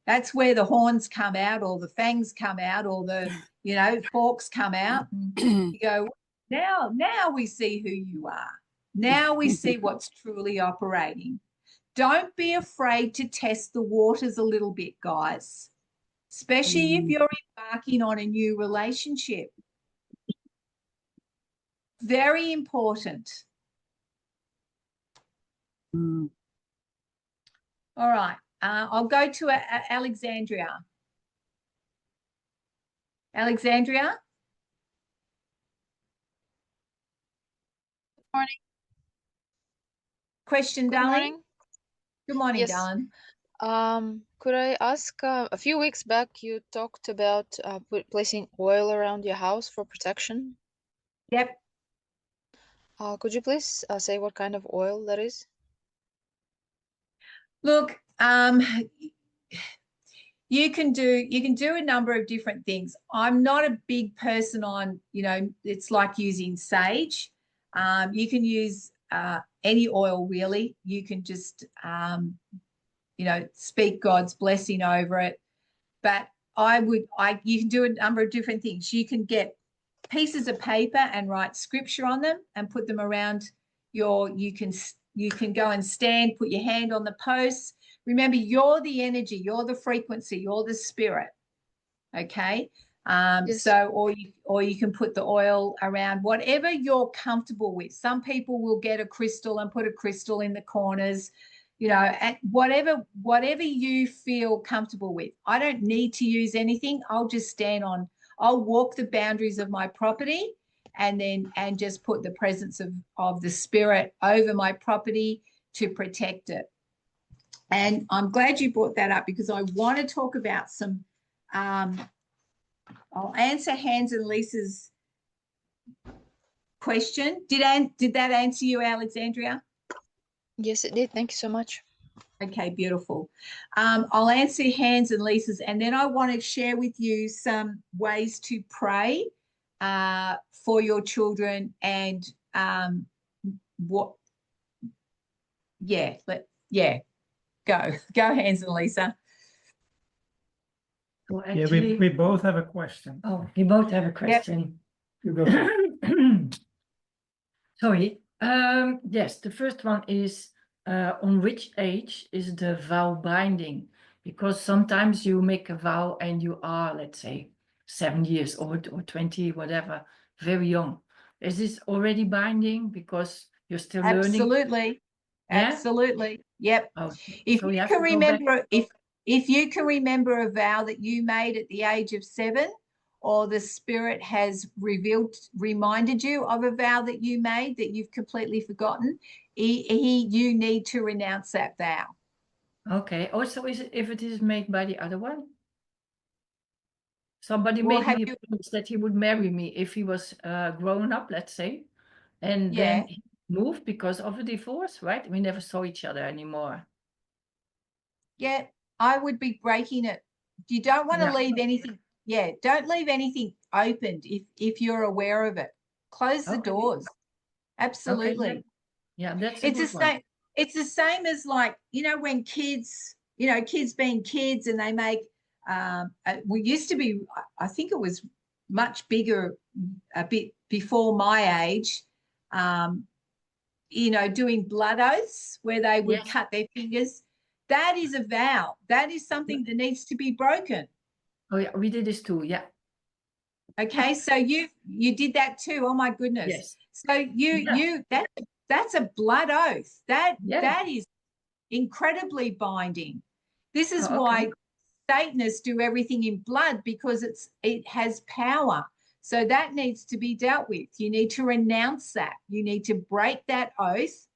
That's where the horns come out, or the fangs come out, or the, you know, forks come out. And you go, now we see who you are. Now we see what's truly operating. Don't be afraid to test the waters a little bit, guys. especially if you're embarking on a new relationship. Very important. Mm. All right. I'll go to Alexandria. Alexandria? Good morning. Question, Good darling? morning. Good morning, Yes. darling. Could I ask, a few weeks back you talked about placing oil around your house for protection. Yep. Could you please say what kind of oil that is? Look, you can do a number of different things. I'm not a big person on, it's like using sage. You can use any oil really. You can just speak God's blessing over it. But you can do a number of different things. You can get pieces of paper and write scripture on them and put them around you can go and stand, put your hand on the posts. Remember, you're the energy, you're the frequency, you're the spirit. Okay. Yes. So, or you can put the oil around whatever you're comfortable with. Some people will get a crystal and put a crystal in the corners, and whatever you feel comfortable with. I don't need to use anything. I'll walk the boundaries of my property and just put the presence of the spirit over my property to protect it. And I'm glad you brought that up because I want to talk about some, I'll answer Hans and Lisa's question. Did that answer you, Alexandria? Yes, it did. Thank you so much. Okay, beautiful. I'll answer Hans and Lisa's, and then I want to share with you some ways to pray for your children and go Hans and Lisa. So Yeah, actually, we both have a question. oh, we both have a question. You go first. Sorry. Yes, the first one is on which age is the vow binding? Because sometimes you make a vow and you are, let's say, 7 years old or 20, whatever, very young. Is this already binding because you're still learning? Absolutely. Yeah? Absolutely. Yep. Oh, If so you you have can to go back. remember, if you can remember a vow that you made at the age of 7, or the spirit has reminded you of a vow that you made that you've completely forgotten, you need to renounce that vow. Okay. Also, if it is made by the other one? Somebody Well, made have me a you- promise that he would marry me if he was grown up, let's say, and Yeah. then he moved because of a divorce, right? We never saw each other anymore. Yeah, I would be breaking it. You don't want to Yeah. leave anything. Yeah, don't leave anything opened if you're aware of it. Close the Okay. doors. Absolutely. Okay, yeah, that's a It's the good one. same. It's the same as like, when kids, kids being kids and they make, we used to be, I think it was much bigger, a bit before my age, doing blood oaths where they would Yes. cut their fingers. That is a vow. That is something that needs to be broken. Oh yeah, we did this too. Yeah. Okay, so you did that too. Oh my goodness. Yes. So that's a blood oath. Yeah. That is incredibly binding. This is Oh, why okay. Satanists do everything in blood, because it has power. So that needs to be dealt with. You need to renounce that. You need to break that oath,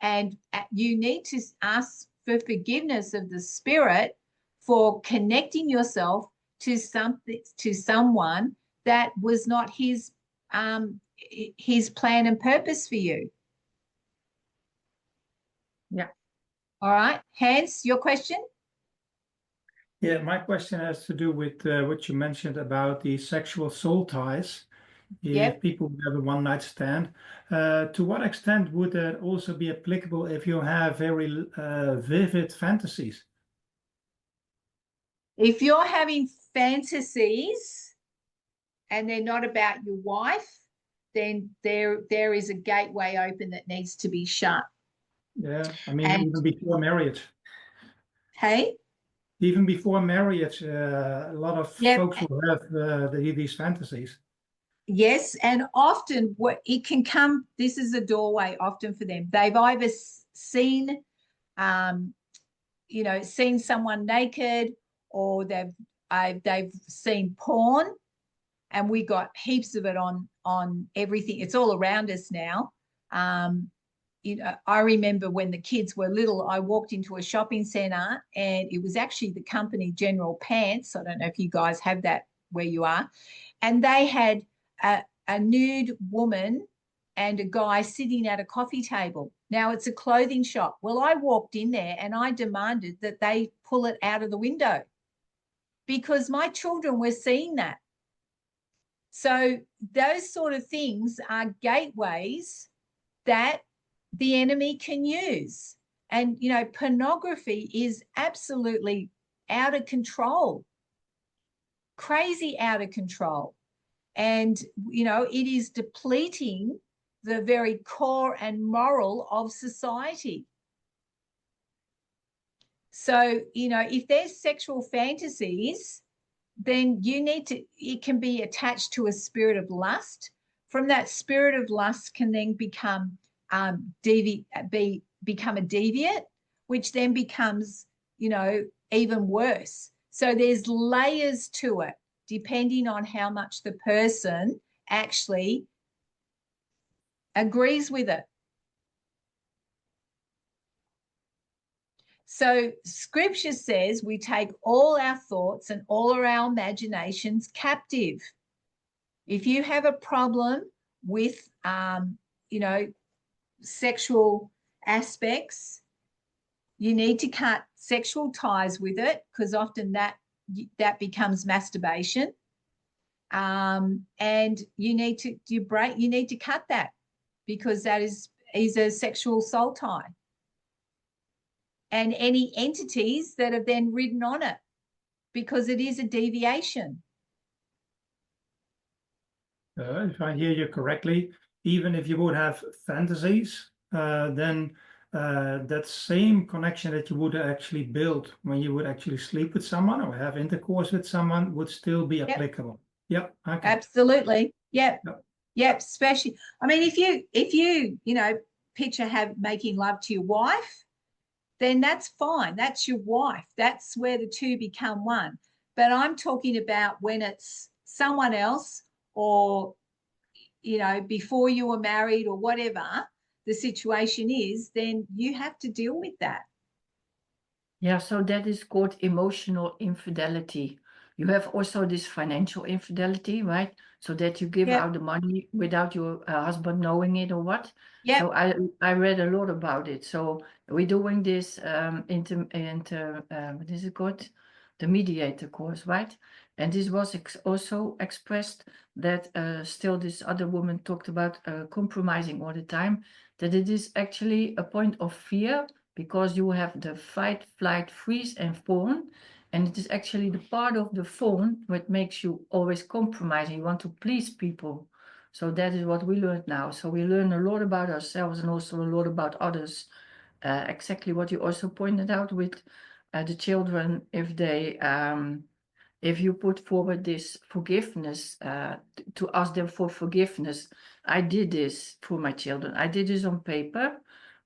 and you need to ask for forgiveness of the spirit for connecting yourself to someone that was not his plan and purpose for you. Yeah. All right, Hans, your question? Yeah, my question has to do with what you mentioned about the sexual soul ties. Yep. If people have a one-night stand, to what extent would that also be applicable if you have very vivid fantasies? If you're having fantasies and they're not about your wife, then there is a gateway open that needs to be shut. Yeah, I mean, And even before marriage. hey, even before marriage, a lot of Yep. folks will have these fantasies. Yes, and often what it can come, this is a doorway often for them. They've either seen, seen someone naked, or they've seen porn, and we got heaps of it on everything. It's all around us now. I remember when the kids were little, I walked into a shopping centre, and it was actually the company General Pants. I don't know if you guys have that where you are, and they had a nude woman and a guy sitting at a coffee table. Now, it's a clothing shop. Well, I walked in there and I demanded that they pull it out of the window because my children were seeing that. So those sort of things are gateways that the enemy can use. And, pornography is absolutely out of control, crazy out of control. And, it is depleting the very core and moral of society. So, if there's sexual fantasies, then it can be attached to a spirit of lust. From that spirit of lust can then become become a deviant, which then becomes, even worse. So there's layers to it, depending on how much the person actually agrees with it. So scripture says we take all our thoughts and all of our imaginations captive. If you have a problem with, sexual aspects, you need to cut sexual ties with it, because often that becomes masturbation. And you need to cut that, because that is a sexual soul tie. And any entities that have then ridden on it, because it is a deviation. If I hear you correctly, even if you would have fantasies, then that same connection that you would actually build when you would actually sleep with someone or have intercourse with someone would still be applicable. Yep. Okay. Absolutely. Yep. Especially, I mean, if you picture making love to your wife, then that's fine. That's your wife. That's where the two become one. But I'm talking about when it's someone else, or, before you were married, or whatever the situation is, then you have to deal with that. Yeah, so that is called emotional infidelity. You have also this financial infidelity, right? So that you give Yep. out the money without your husband knowing it or what. Yep. So I read a lot about it. So we're doing this what is it called? The mediator course, right? And this was also expressed that still this other woman talked about compromising all the time, that it is actually a point of fear, because you have the fight, flight, freeze, and fawn. And it is actually the part of the fawn what makes you always compromise. You want to please people. So that is what we learned now. So we learn a lot about ourselves and also a lot about others. Exactly what you also pointed out with the children, if you put forward this forgiveness, to ask them for forgiveness. I did this for my children. I did this on paper,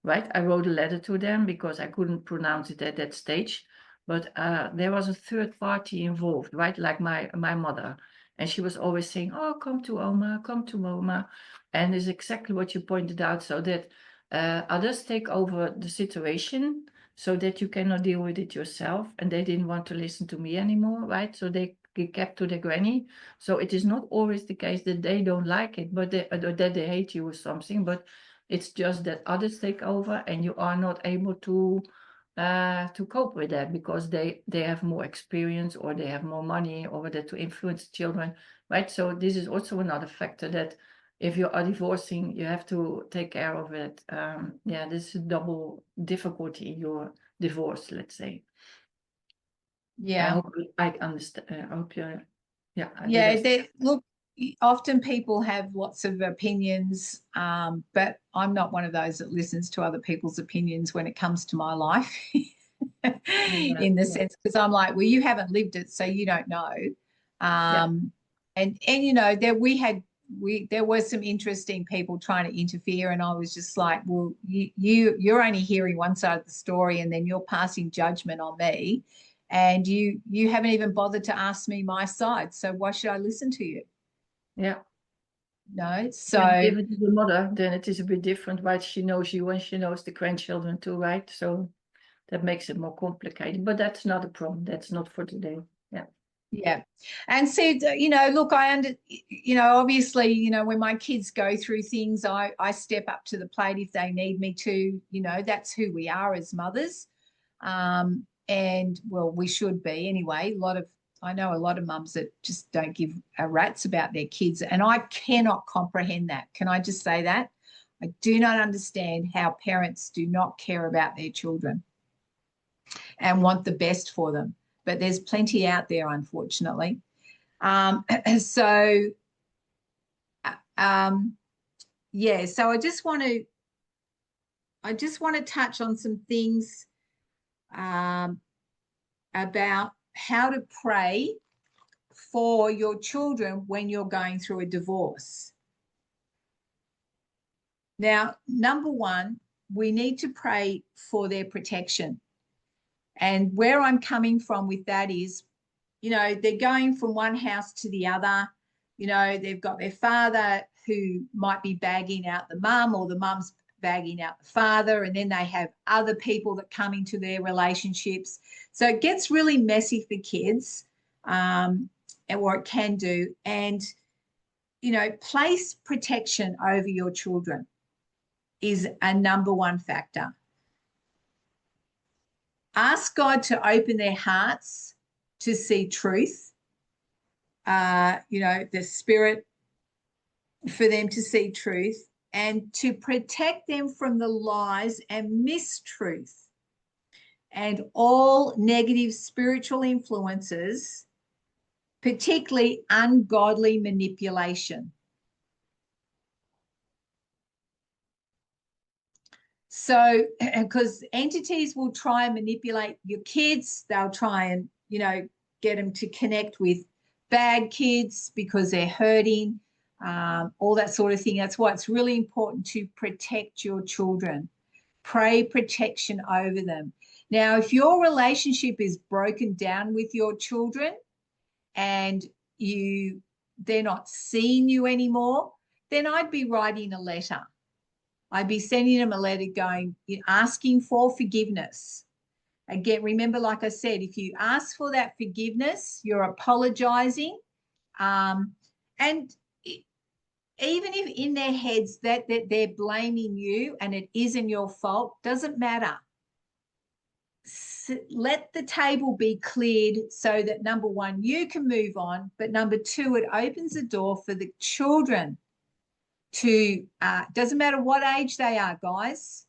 right? I wrote a letter to them because I couldn't pronounce it at that stage. But there was a third party involved, right? Like my mother. And she was always saying, oh, come to Oma, come to Oma. And it's exactly what you pointed out, so that others take over the situation, so that you cannot deal with it yourself. And they didn't want to listen to me anymore, right? So they kept to their granny. So it is not always the case that they don't like it, but that they hate you or something. But it's just that others take over, and you are not able to cope with that, because they have more experience, or they have more money, or that to influence children, right? So this is also another factor, that if you are divorcing, you have to take care of it. Yeah, this is a double difficulty in your divorce, let's say. Yeah. I hope I understand. I hope you're, yeah. Look, often people have lots of opinions, but I'm not one of those that listens to other people's opinions when it comes to my life. in the sense, because I'm like, well, you haven't lived it, so you don't know. And you know, there were some interesting people trying to interfere, and I was just like, well, you're only hearing one side of the story, and then you're passing judgment on me, and you haven't even bothered to ask me my side, so why should I listen to you? Yeah. No, so If it is the mother, then it is a bit different, right? She knows you and she knows the grandchildren too, right? So that makes it more complicated, but that's not a problem. That's not for today. Yeah. Yeah. And so, you know, look, you know, obviously, you know, when my kids go through things, I step up to the plate if they need me to, you know, that's who we are as mothers. And well, we should be anyway. I know a lot of mums that just don't give a rat's about their kids. And I cannot comprehend that. Can I just say that? I do not understand how parents do not care about their children and want the best for them. But there's plenty out there, unfortunately. Yeah, so I just want to touch on some things about how to pray for your children when you're going through a divorce. Now, number one, we need to pray for their protection. And where I'm coming from with that is, you know, they're going from one house to the other. You know, they've got their father who might be bagging out the mum, or the mum's bagging out the father, and then they have other people that come into their relationships. So it gets really messy for kids, or it can do. And, you know, place protection over your children is a number one factor. Ask God to open their hearts to see truth, you know, the Spirit for them to see truth, and to protect them from the lies and mistruth and all negative spiritual influences, particularly ungodly manipulation. So, because entities will try and manipulate your kids, they'll try and, you know, get them to connect with bad kids because they're hurting, all that sort of thing. That's why it's really important to protect your children. Pray protection over them. Now, if your relationship is broken down with your children and they're not seeing you anymore, then I'd be writing a letter. I'd be sending them a letter going, asking for forgiveness. Again, remember, like I said, if you ask for that forgiveness, you're apologizing. And even if in their heads that they're blaming you and it isn't your fault, doesn't matter. Let the table be cleared so that, number one, you can move on, but number two, it opens the door for the children to, doesn't matter what age they are, guys,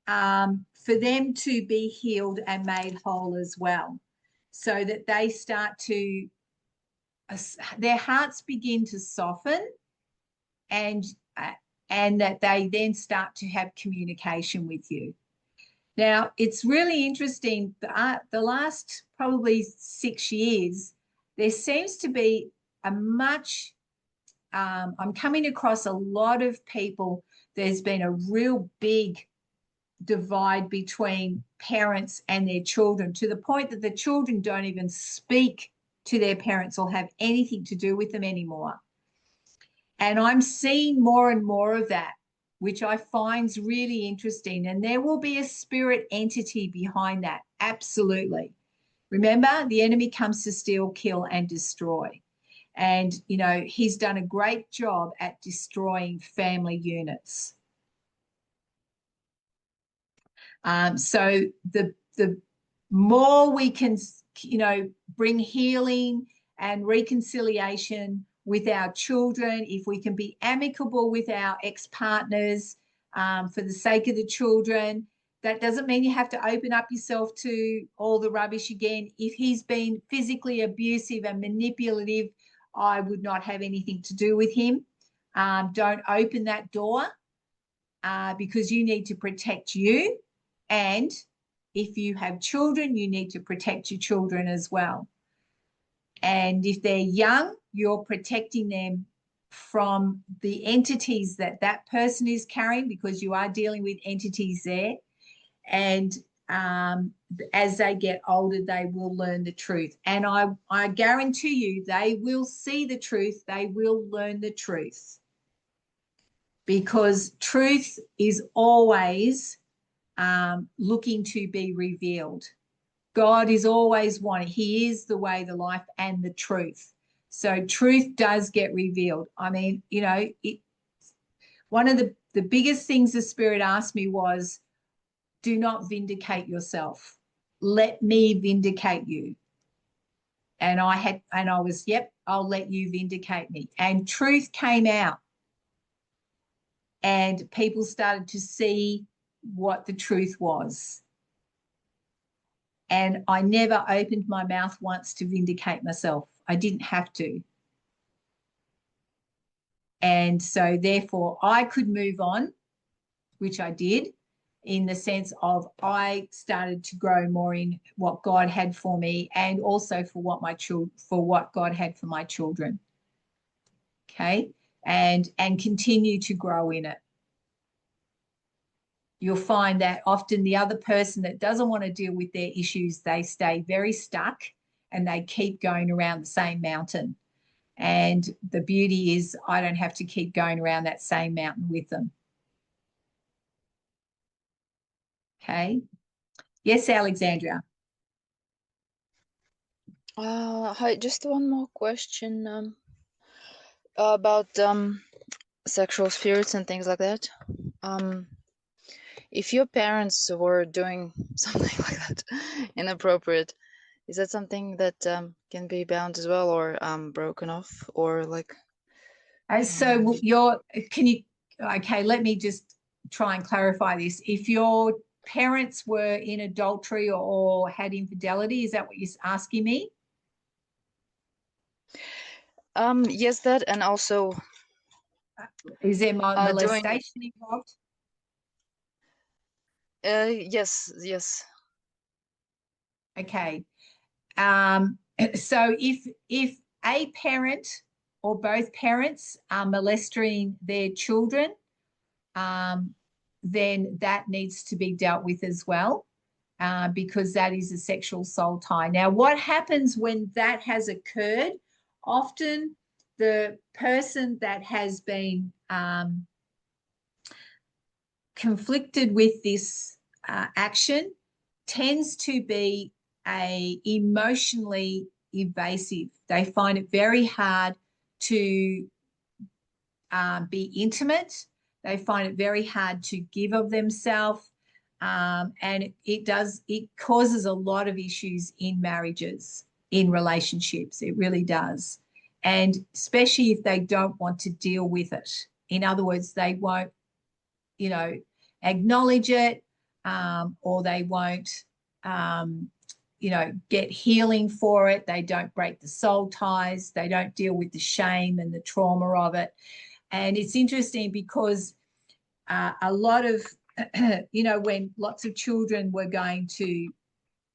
for them to be healed and made whole as well, so that they start to, their hearts begin to soften, and that they then start to have communication with you. Now, it's really interesting. The last probably 6 years, there seems to be a much, I'm coming across a lot of people. There's been a real big divide between parents and their children, to the point that the children don't even speak to their parents or have anything to do with them anymore. And I'm seeing more and more of that, which I find is really interesting. And there will be a spirit entity behind that. Absolutely. Remember, the enemy comes to steal, kill, and destroy. And, you know, he's done a great job at destroying family units. So the more we can, you know, bring healing and reconciliation with our children, if we can be amicable with our ex-partners for the sake of the children, that doesn't mean you have to open up yourself to all the rubbish again. If he's been physically abusive and manipulative, I would not have anything to do with him. Don't open that door because you need to protect you and if you have children, you need to protect your children as well. And if they're young, you're protecting them from the entities that that person is carrying, because you are dealing with entities there. And as they get older, they will learn the truth. And I guarantee you, they will see the truth. They will learn the truth. Because truth is always looking to be revealed. God is always wanting. He is the way, the life, and the truth. So truth does get revealed. I mean, you know, one of the biggest things the Spirit asked me was, do not vindicate yourself. Let me vindicate you. And I was, yep, I'll let you vindicate me. And truth came out. And people started to see what the truth was. And I never opened my mouth once to vindicate myself. I didn't have to. And so therefore I could move on, which I did, in the sense of I started to grow more in what God had for me, and also for what God had for my children. Okay. And continue to grow in it. You'll find that often the other person that doesn't want to deal with their issues, they stay very stuck and they keep going around the same mountain. And the beauty is I don't have to keep going around that same mountain with them. Okay. Yes, Alexandria. Hi, just one more question about sexual spirits and things like that. If your parents were doing something like that, inappropriate, is that something that can be bound as well, or broken off, or like? So okay, let me just try and clarify this. If your parents were in adultery or had infidelity, is that what you're asking me? Yes, that, and also is there molestation involved? Yes. Okay. So if a parent or both parents are molesting their children, then that needs to be dealt with as well, because that is a sexual soul tie. Now, what happens when that has occurred? Often the person that has been conflicted with this action tends to be emotionally evasive. They find it very hard to be intimate. They find it very hard to give of themselves. And it causes a lot of issues in marriages, in relationships. It really does. And especially if they don't want to deal with it. In other words, they won't, acknowledge it, or they won't, get healing for it. They don't break the soul ties. They don't deal with the shame and the trauma of it. And it's interesting because a lot of, when lots of children were going to,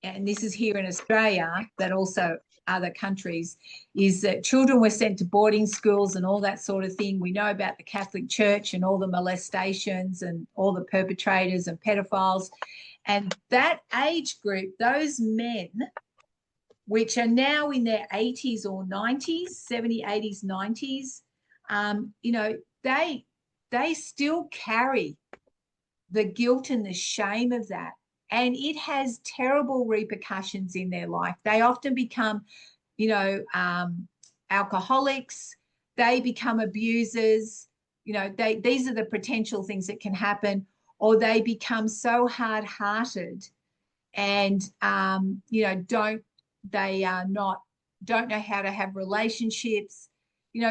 and this is here in Australia, but also other countries, is that children were sent to boarding schools and all that sort of thing. We know about the Catholic Church and all the molestations and all the perpetrators and pedophiles. And that age group, those men, which are now in their 80s or 90s, 70s, 80s, 90s, they still carry the guilt and the shame of that. And it has terrible repercussions in their life. They often become, alcoholics. They become abusers. These are the potential things that can happen. Or they become so hard-hearted and, don't know how to have relationships.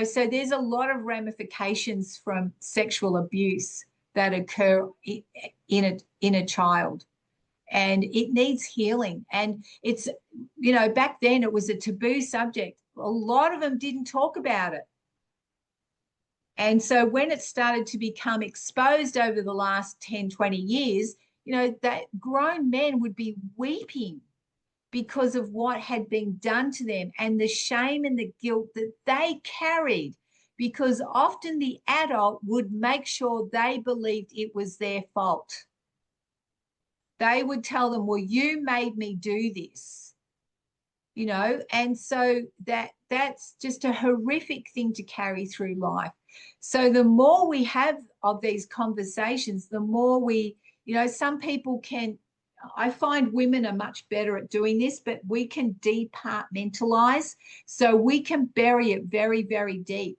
So there's a lot of ramifications from sexual abuse that occur in a child. And it needs healing. And it's, back then it was a taboo subject. A lot of them didn't talk about it. And so when it started to become exposed over the last 10, 20 years, you know, that grown men would be weeping because of what had been done to them and the shame and the guilt that they carried, because often the adult would make sure they believed it was their fault. They would tell them, well, you made me do this, you know, and so that's just a horrific thing to carry through life. So the more we have of these conversations, the more we, you know, some people can, I find women are much better at doing this, but we can departmentalize, so we can bury it very, very deep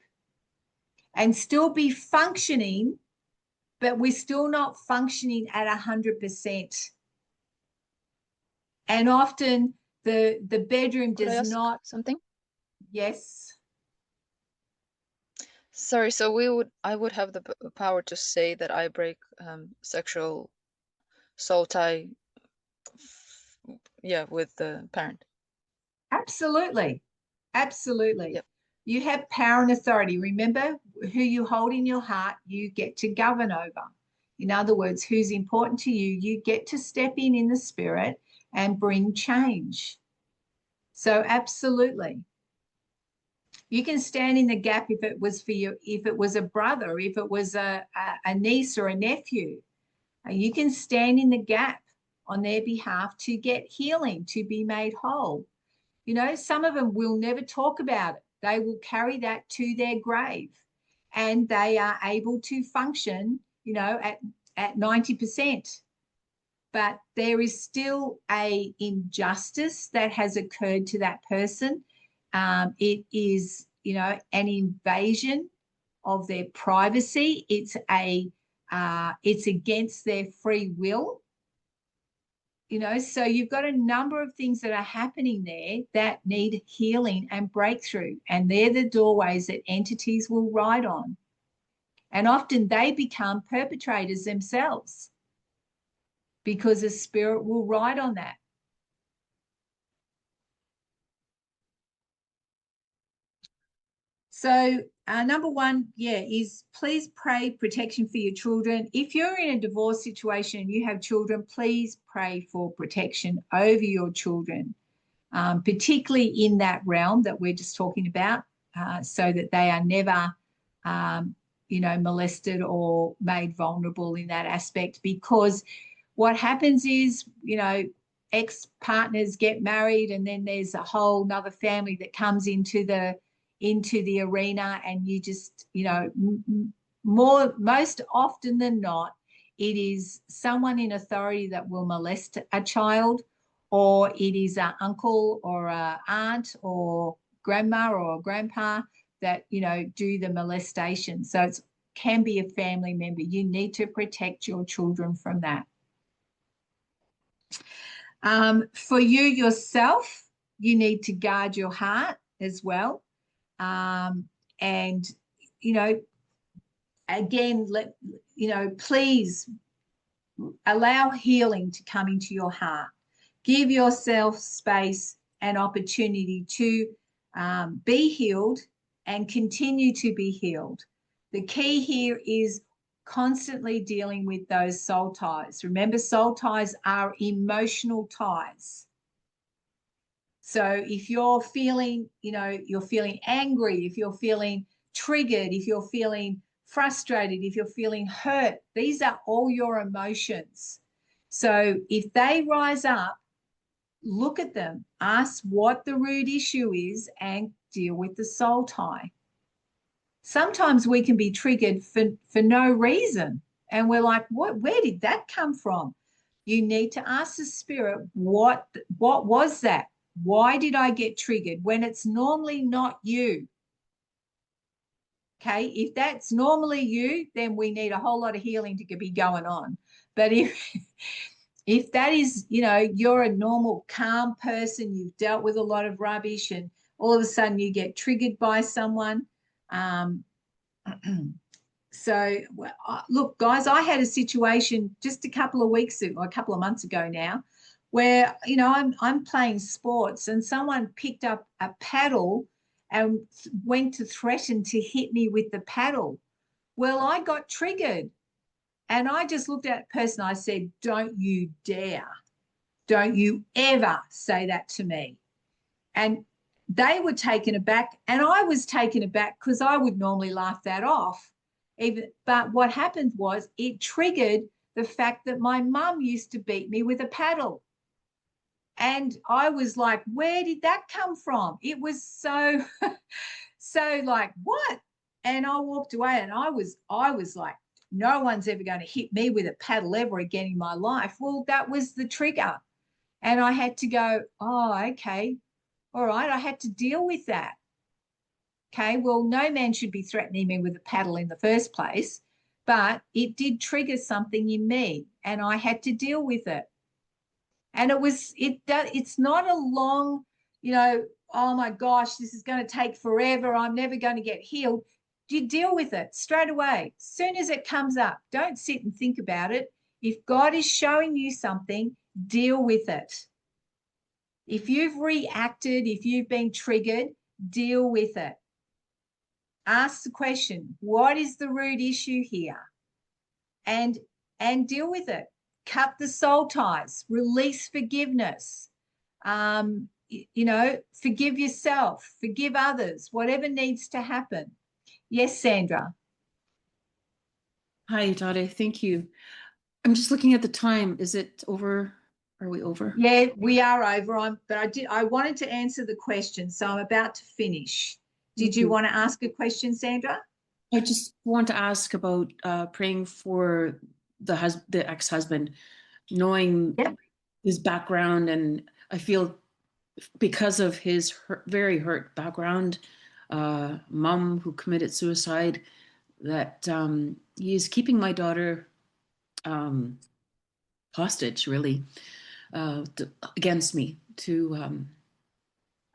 and still be functioning, but we're still not functioning at 100%. And often the bedroom Could I does ask not. something? Yes. Sorry, so I would have the power to say that I break sexual soul tie, yeah, with the parent. Absolutely. Absolutely. Yep. You have power and authority. Remember, who you hold in your heart, you get to govern over. In other words, who's important to you, you get to step in the spirit and bring change. So absolutely. You can stand in the gap if it was for you, if it was a brother, if it was a niece or a nephew. You can stand in the gap on their behalf to get healing, to be made whole. You know, some of them will never talk about it. They will carry that to their grave, and they are able to function, you know, at 90%. But there is still a injustice that has occurred to that person. It is, you know, an invasion of their privacy. It's against their free will. You know, so you've got a number of things that are happening there that need healing and breakthrough. And they're the doorways that entities will ride on. And often they become perpetrators themselves, because a spirit will ride on that. So number one, is please pray protection for your children. If you're in a divorce situation and you have children, please pray for protection over your children, particularly in that realm that we're just talking about, so that they are never, you know, molested or made vulnerable in that aspect. Because what happens is, you know, ex-partners get married, and then there's a whole nother family that comes into the arena, and you just, you know, most often than not, it is someone in authority that will molest a child, or it is an uncle or an aunt or grandma or grandpa that, you know, do the molestation. So it can be a family member. You need to protect your children from that. For you yourself, you need to guard your heart as well. And, you know, again, please allow healing to come into your heart. Give yourself space and opportunity to be healed and continue to be healed. The key here is constantly dealing with those soul ties. Remember, soul ties are emotional ties. So if you're feeling, you know, you're feeling angry, if you're feeling triggered, if you're feeling frustrated, if you're feeling hurt, these are all your emotions. So if they rise up, look at them, ask what the root issue is, and deal with the soul tie. Sometimes we can be triggered for no reason, and we're like, where did that come from? You need to ask the spirit, what was that? Why did I get triggered when it's normally not you? Okay, if that's normally you, then we need a whole lot of healing to be going on. But if that is, you know, you're a normal, calm person, you've dealt with a lot of rubbish, and all of a sudden you get triggered by someone. So, look, guys, I had a situation just a couple of weeks ago, a couple of months ago now, where, you know, I'm playing sports, and someone picked up a paddle and went to threaten to hit me with the paddle. Well, I got triggered, And I just looked at that person. I said, don't you dare. Don't you ever say that to me. And they were taken aback, and I was taken aback because I would normally laugh that off. But what happened was it triggered the fact that my mum used to beat me with a paddle. And I was like, where did that come from? It was so, so like, what? And I walked away, and I was like, no one's ever going to hit me with a paddle ever again in my life. Well, that was the trigger. And I had to go, oh, okay. All right. I had to deal with that. Okay. Well, no man should be threatening me with a paddle in the first place, but it did trigger something in me, and I had to deal with it. And it's not a long, oh my gosh, this is going to take forever. I'm never going to get healed. You deal with it straight away. As soon as it comes up, don't sit and think about it. If God is showing you something, deal with it. If you've reacted, if you've been triggered, deal with it. Ask the question, what is the root issue here? And deal with it. Cut the soul ties, release forgiveness. Forgive yourself, forgive others, whatever needs to happen. Yes, Sandra. Hi, Dottie. Thank you. I'm just looking at the time. Is it over? Are we over? Yeah, we are over. I wanted to answer the question, so I'm about to finish. Did you want to ask a question, Sandra? I just want to ask about praying for the ex-husband, knowing his background, and I feel because of his very hurt background, mom who committed suicide, that he is keeping my daughter hostage, really, against me.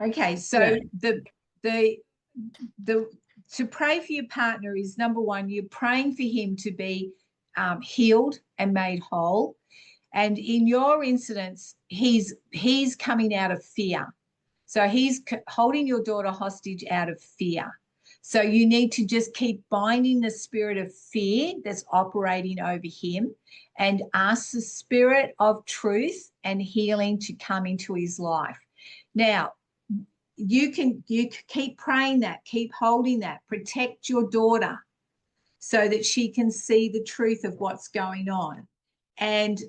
Okay, so to pray for your partner is number one, you're praying for him to be healed and made whole. And in your incidents, he's coming out of fear. So he's holding your daughter hostage out of fear. So you need to just keep binding the spirit of fear that's operating over him, and ask the spirit of truth and healing to come into his life. Now, you keep praying that, keep holding that, protect your daughter so that she can see the truth of what's going on, and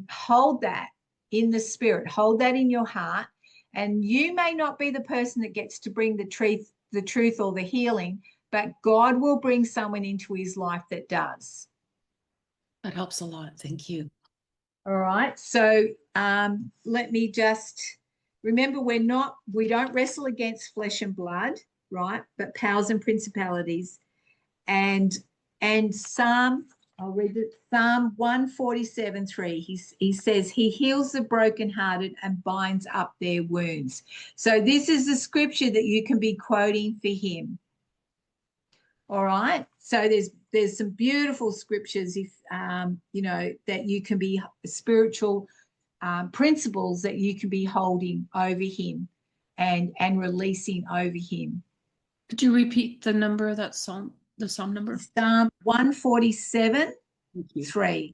hold that in the spirit, hold that in your heart. And you may not be the person that gets to bring the truth or the healing, but God will bring someone into his life that does. That helps a lot. Thank you. All right. So let me just remember, we don't wrestle against flesh and blood, right? But powers and principalities. And Psalm 147:3, he says he heals the brokenhearted and binds up their wounds. So this is the scripture that you can be quoting for him. All right. So there's some beautiful scriptures, if that you can be spiritual principles that you can be holding over him and releasing over him. Could you repeat the number of that psalm? The psalm number? Psalm 147:3.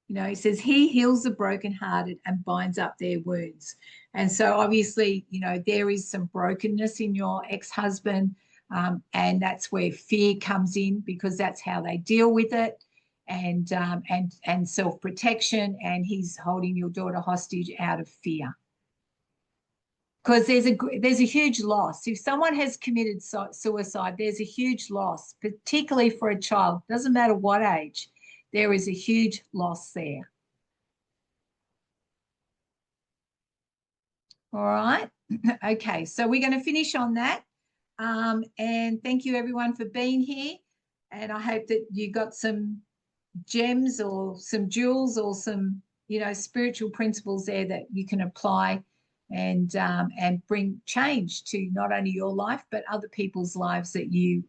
He says he heals the brokenhearted and binds up their wounds. And so obviously, there is some brokenness in your ex-husband, and that's where fear comes in, because that's how they deal with it, and self-protection, and he's holding your daughter hostage out of fear. Because there's a huge loss. If someone has committed suicide, there's a huge loss, particularly for a child. Doesn't matter what age. There is a huge loss there. All right. Okay, so we're going to finish on that. And thank you, everyone, for being here. And I hope that you got some gems or some jewels or some, spiritual principles there that you can apply and bring change to not only your life, but other people's lives that you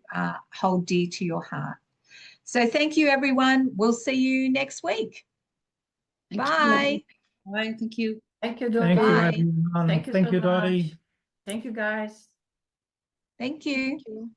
hold dear to your heart. So thank you, everyone. We'll see you next week. Bye. Bye. Thank you. Thank you, Dottie. Thank you, Bye. everyone. Thank you Thank so you, Dottie. much. Thank you, guys. Thank you. Thank you.